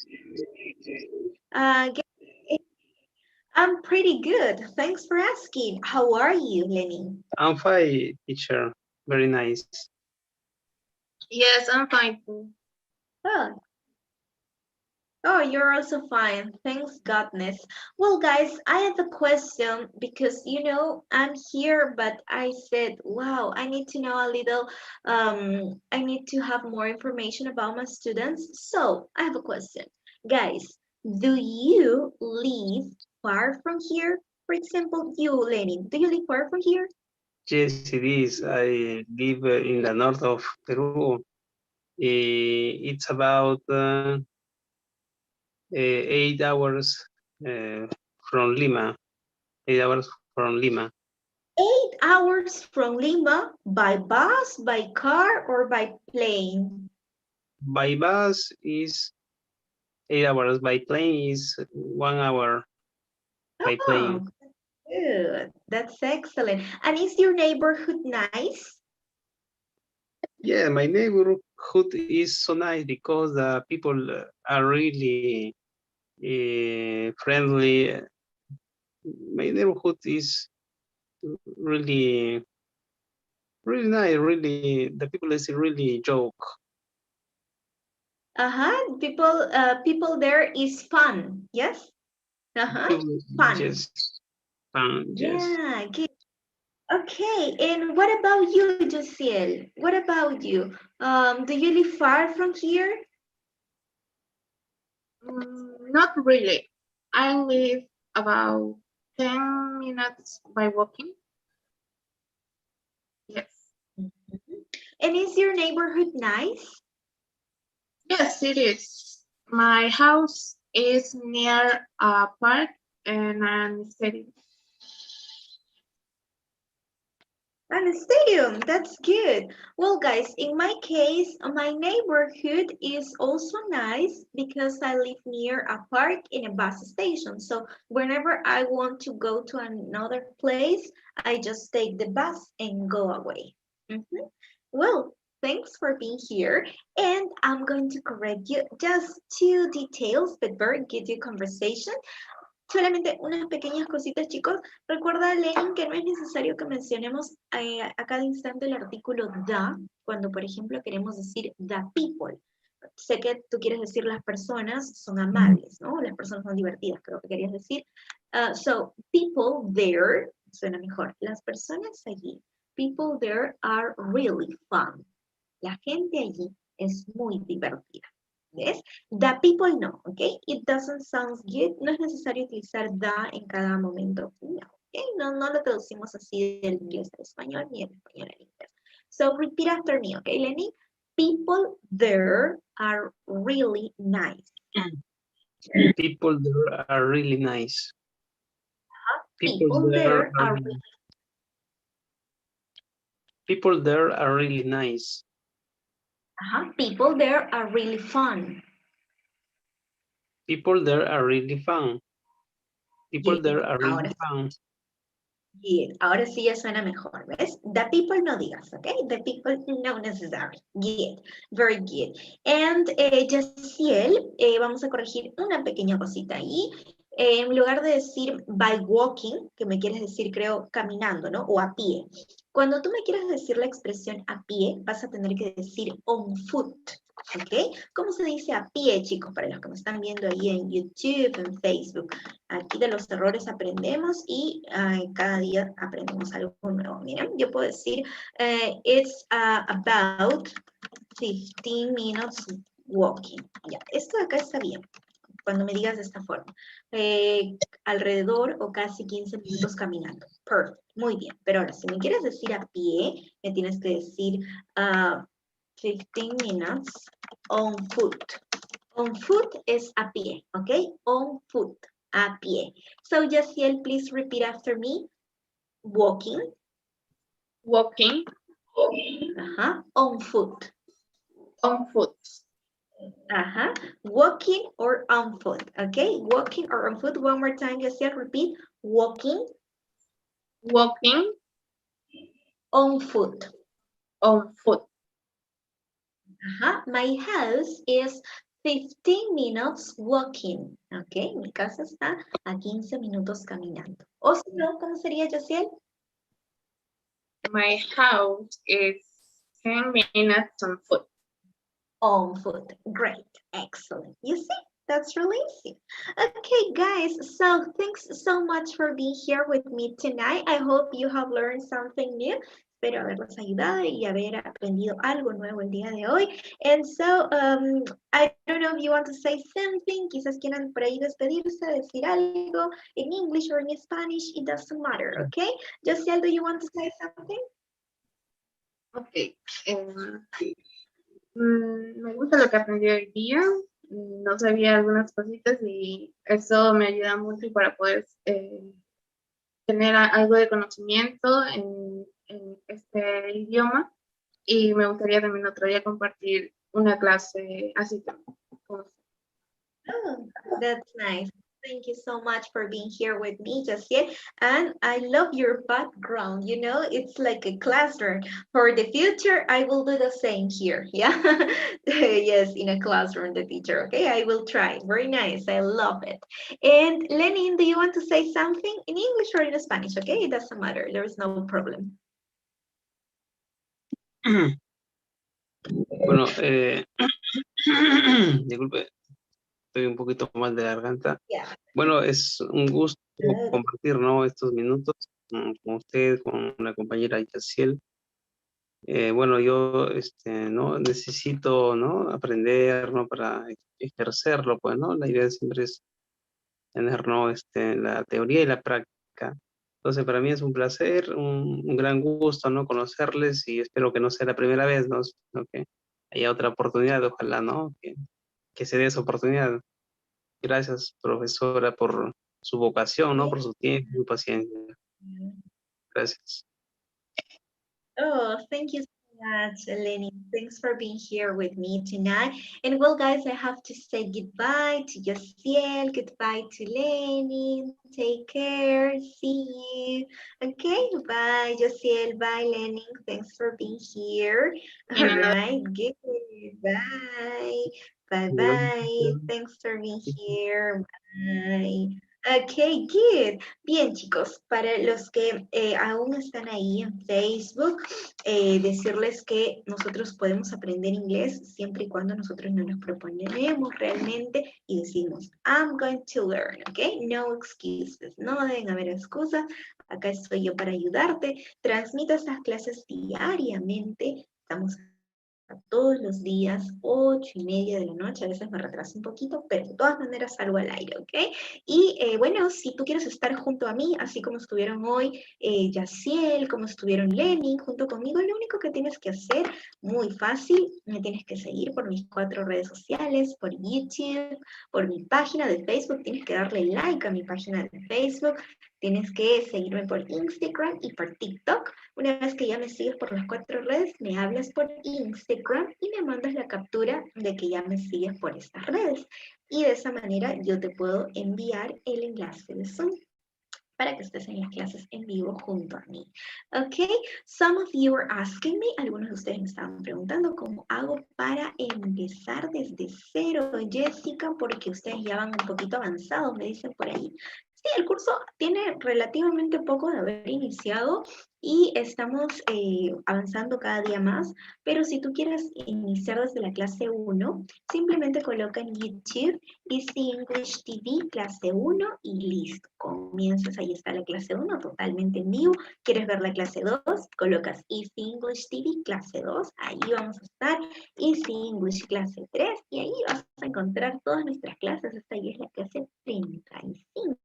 I'm pretty good. Thanks for asking. How are you, Lenny? I'm fine, teacher. Very nice. Yes, I'm fine too. Oh, you're also fine. Thanks, goodness. Well, guys, I have a question because, you know, I'm here, but I said, wow, I need to know a little, I need to have more information about my students. So I have a question. Guys, do you live far from here? For example, you, Lenny, do you live far from here? Yes, it is. I live in the north of Peru. It's about 8 hours from Lima. 8 hours from Lima. 8 hours from Lima by bus, by car, or by plane? By bus is 8 hours. By plane is 1 hour. By plane. Good. That's excellent. And is your neighborhood nice? Yeah, my neighborhood is so nice because the people are really friendly. My neighborhood is really nice. Really, the people is really joke. People there is fun. Yes. People, Fun. yes, fun. Yes. Yeah. Good. Okay. And what about you, Josiel? What about you? Do you live far from here? Not really. I live about 10 minutes by walking. Yes. And is your neighborhood nice? Yes, it is. My house is near a park and a city. An stadium, that's good. Well, guys, in my case, my neighborhood is also nice because I live near a park and a bus station. So whenever I want to go to another place, I just take the bus and go away. Mhm. Well, thanks for being here. And I'm going to correct you just two details, but very good conversation. Solamente unas pequeñas cositas, chicos. Recuerda, Lenin, que no es necesario que mencionemos a cada instante el artículo the, cuando, por ejemplo, queremos decir the people. Sé que tú quieres decir las personas son amables, ¿no? Las personas son divertidas, creo que querías decir. So, people there, suena mejor. Las personas allí. People there are really fun. La gente allí es muy divertida. ¿Ves? The people no, ¿ok? It doesn't sound good. No es necesario utilizar the en cada momento. No, ¿ok? No, no lo traducimos así del inglés al español ni del español al inglés. So repeat after me, ¿ok, Lenny? People there are really nice. People there are really nice. People there are People there are really nice. People there are really fun. People there are really fun. People Yeah, there are really fun. Good. Ahora sí ya suena mejor, ¿ves? The people no digas, ¿ok? The people no necessary. Good. Very good. And Yaciel, vamos a corregir una pequeña cosita ahí. En lugar de decir by walking, que me quieres decir, creo, caminando, ¿no? O a pie. Cuando tú me quieres decir la expresión a pie, vas a tener que decir on foot, ¿ok? ¿Cómo se dice a pie, chicos? Para los que me están viendo ahí en YouTube, en Facebook. Aquí de los errores aprendemos y cada día aprendemos algo nuevo. Miren, yo puedo decir, it's about 15 minutes walking. Ya, esto de acá está bien. Cuando me digas de esta forma. Alrededor o casi 15 minutos caminando. Perfect. Muy bien. Pero ahora, si me quieres decir a pie, me tienes que decir 15 minutes on foot. On foot es a pie, ¿ok? On foot, a pie. So, Yaciel, please repeat after me. Walking. Walking. On foot. On foot. Walking or on foot, okay? Walking or on foot. One more time, Yaciel, repeat. Walking. Walking. On foot. On foot. My house is 15 minutes walking. Ok, mi casa está a 15 minutos caminando. O si no, ¿cómo sería, Yaciel? My house is 10 minutes on foot. On foot. Great. Excellent. You see? That's really easy. Okay, guys, so thanks so much for being here with me tonight. I hope you have learned something new. Espero haberlos ayudado y haber aprendido algo nuevo el día de hoy. And so, I don't know if you want to say something. Quizás quieran por ahí despedirse, decir algo in English or in Spanish. It doesn't matter, okay? Josiel, do you want to say something? Okay. Me gusta lo que aprendí hoy día. No sabía algunas cositas y eso me ayuda mucho para poder tener algo de conocimiento en este idioma, y me gustaría también otro día compartir una clase así también. Oh, that's nice. Thank you so much for being here with me, Jaciel. And I love your background. You know, it's like a classroom. For the future, I will do the same here. Yeah. Yes, in a classroom, the teacher. Okay, I will try. Very nice. I love it. And Lenin, do you want to say something in English or in Spanish? Okay, it doesn't matter. There's no problem. Bueno, disculpe, estoy un poquito mal de garganta. Yeah. Bueno, es un gusto compartir, ¿no? Estos minutos con usted, con la compañera Yaciel. Bueno, yo no necesito, ¿no? Aprender, ¿no? Para ejercerlo, pues, ¿no? La idea siempre es tener, ¿no? La teoría y la práctica. Entonces, para mí es un placer, un gran gusto, ¿no? Conocerles, y espero que no sea la primera vez, ¿no? Sino que haya otra oportunidad, ojalá, ¿no? Que se dé esa oportunidad. Gracias, profesora, por su vocación, ¿no? Por su tiempo y paciencia. Gracias. Oh, thank you so much, Eleni. Thanks for being here with me tonight. And well, guys, I have to say goodbye to Yasiel, goodbye to Lenny. Take care. See you. Okay, bye, Yasiel. Bye, Lenny. Thanks for being here. In All another, right, good. Bye. Bye bye. Igualmente, Thanks for being here. Bye. Okay, good. Bien, chicos, para los que aún están ahí en Facebook, decirles que nosotros podemos aprender inglés siempre y cuando nosotros no nos proponemos realmente y decimos, I'm going to learn, ¿ok? No excuses, no deben haber excusas. Acá estoy yo para ayudarte. Transmito estas clases diariamente. Estamos todos los días, 8:30 de la noche, a veces me retraso un poquito, pero de todas maneras salgo al aire, ¿ok? Y bueno, si tú quieres estar junto a mí, así como estuvieron hoy Yaciel, como estuvieron Lenny, junto conmigo, lo único que tienes que hacer, muy fácil, me tienes que seguir por mis 4 redes sociales, por YouTube, por mi página de Facebook, tienes que darle like a mi página de Facebook, tienes que seguirme por Instagram y por TikTok. Una vez que ya me sigues por las 4 redes, me hablas por Instagram y me mandas la captura de que ya me sigues por estas redes. Y de esa manera yo te puedo enviar el enlace de Zoom para que estés en las clases en vivo junto a mí. Ok, some of you are asking me, algunos de ustedes me estaban preguntando cómo hago para empezar desde cero, Jessica, porque ustedes ya van un poquito avanzados, me dicen por ahí. Sí, el curso tiene relativamente poco de haber iniciado y estamos avanzando cada día más, pero si tú quieres iniciar desde la clase 1, simplemente coloca en YouTube EasyEnglish TV clase 1 y listo. Comienzas, ahí está la clase 1 totalmente en vivo. ¿Quieres ver la clase 2? Colocas EasyEnglish TV clase 2, ahí vamos a estar. EasyEnglish clase 3 y ahí vas a encontrar todas nuestras clases. Esta ya es la clase 35.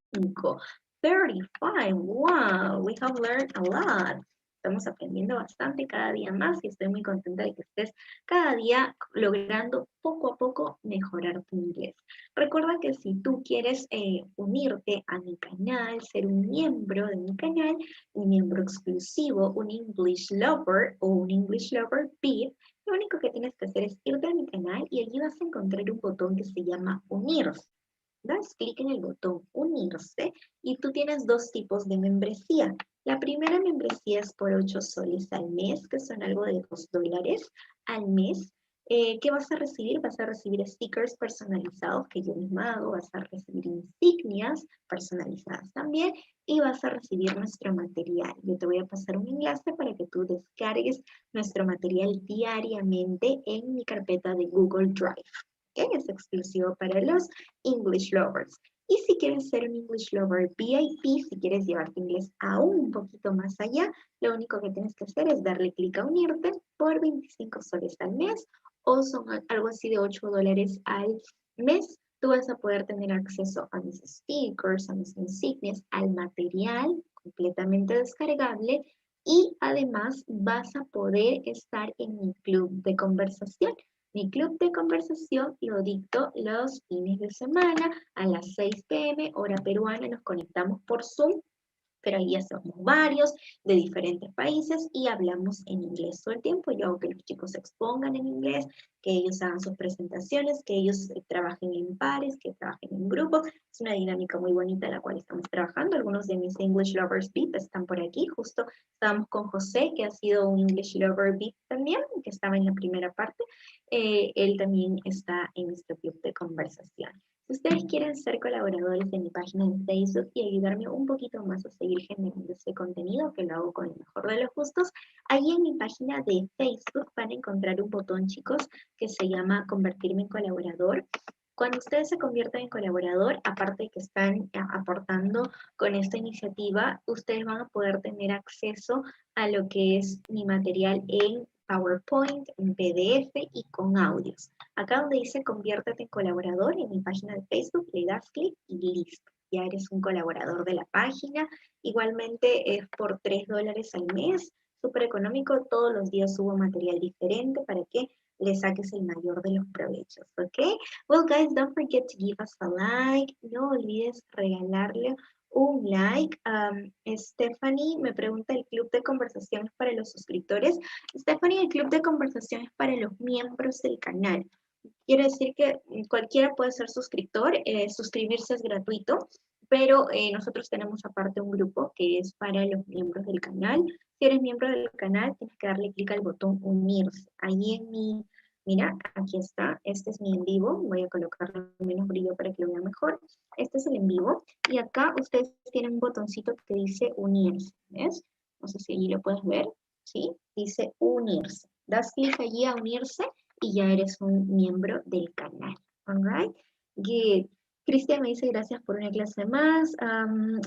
35, wow, we have learned a lot. Estamos aprendiendo bastante cada día más y estoy muy contenta de que estés cada día logrando poco a poco mejorar tu inglés. Recuerda que si tú quieres unirte a mi canal, ser un miembro de mi canal, un miembro exclusivo, un English Lover o un English Lover VIP, lo único que tienes que hacer es irte a mi canal y allí vas a encontrar un botón que se llama Unirse. Das clic en el botón Unirse y tú tienes 2 tipos de membresía. La primera membresía es por 8 soles al mes, que son algo de $2 al mes. ¿Qué vas a recibir? Vas a recibir stickers personalizados que yo misma hago, vas a recibir insignias personalizadas también y vas a recibir nuestro material. Yo te voy a pasar un enlace para que tú descargues nuestro material diariamente en mi carpeta de Google Drive. ¿Okay? Es exclusivo para los English Lovers. Y si quieres ser un English Lover VIP, si quieres llevarte inglés aún un poquito más allá, lo único que tienes que hacer es darle clic a unirte por 25 soles al mes o son algo así de $8 al mes. Tú vas a poder tener acceso a mis stickers, a mis insignias, al material completamente descargable y además vas a poder estar en mi club de conversación. Mi club de conversación lo dicto los fines de semana a las 6 p.m. hora peruana. Nos conectamos por Zoom, pero ahí ya somos varios de diferentes países y hablamos en inglés todo el tiempo. Yo hago que los chicos se expongan en inglés, que ellos hagan sus presentaciones, que ellos trabajen en pares, que trabajen en grupos. Es una dinámica muy bonita en la cual estamos trabajando. Algunos de mis English Lovers VIP están por aquí. Justo estábamos con José, que ha sido un English Lover VIP también, que estaba en la primera parte. Él también está en nuestro club de conversación. Si ustedes quieren ser colaboradores de mi página en Facebook y ayudarme un poquito más a seguir generando este contenido, que lo hago con el mejor de los gustos, ahí en mi página de Facebook van a encontrar un botón, chicos, que se llama Convertirme en colaborador. Cuando ustedes se conviertan en colaborador, aparte de que están aportando con esta iniciativa, ustedes van a poder tener acceso a lo que es mi material en PowerPoint, en PDF y con audios. Acá donde dice conviértete en colaborador, en mi página de Facebook, le das clic y listo. Ya eres un colaborador de la página. Igualmente es por $3 al mes, súper económico. Todos los días subo material diferente para que le saques el mayor de los provechos, ¿ok? Well, guys, don't forget to give us a like. No olvides regalarle un like. Stephanie me pregunta, ¿el club de conversación es para los suscriptores? Stephanie, el club de conversación es para los miembros del canal. Quiere decir que cualquiera puede ser suscriptor, suscribirse es gratuito, pero nosotros tenemos aparte un grupo que es para los miembros del canal. Si eres miembro del canal, tienes que darle clic al botón unirse. Ahí en mi, mira, aquí está, este es mi en vivo, voy a colocarle menos brillo para que lo vean mejor. Este es el en vivo, y acá ustedes tienen un botoncito que dice unirse, ¿ves? No sé si allí lo puedes ver, ¿sí? Dice unirse. Das clic allí a unirse y ya eres un miembro del canal. Alright, good. Cristian me dice gracias por una clase más.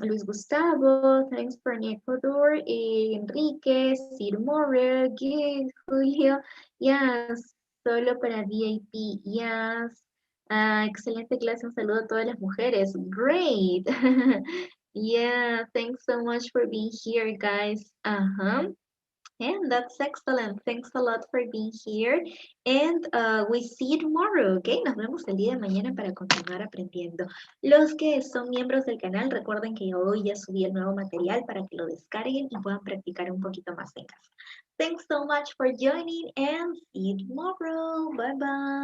Luis Gustavo, thanks for Ecuador. Enrique, Sir More, good. Julio, yes, solo para VIP, yes. Excelente clase, un saludo a todas las mujeres. Great. Yeah, thanks so much for being here, guys. And that's excellent. Thanks a lot for being here. And we see you tomorrow, ¿ok? Nos vemos el día de mañana para continuar aprendiendo. Los que son miembros del canal, recuerden que hoy ya subí el nuevo material para que lo descarguen y puedan practicar un poquito más en casa. Thanks so much for joining and see you tomorrow. Bye bye.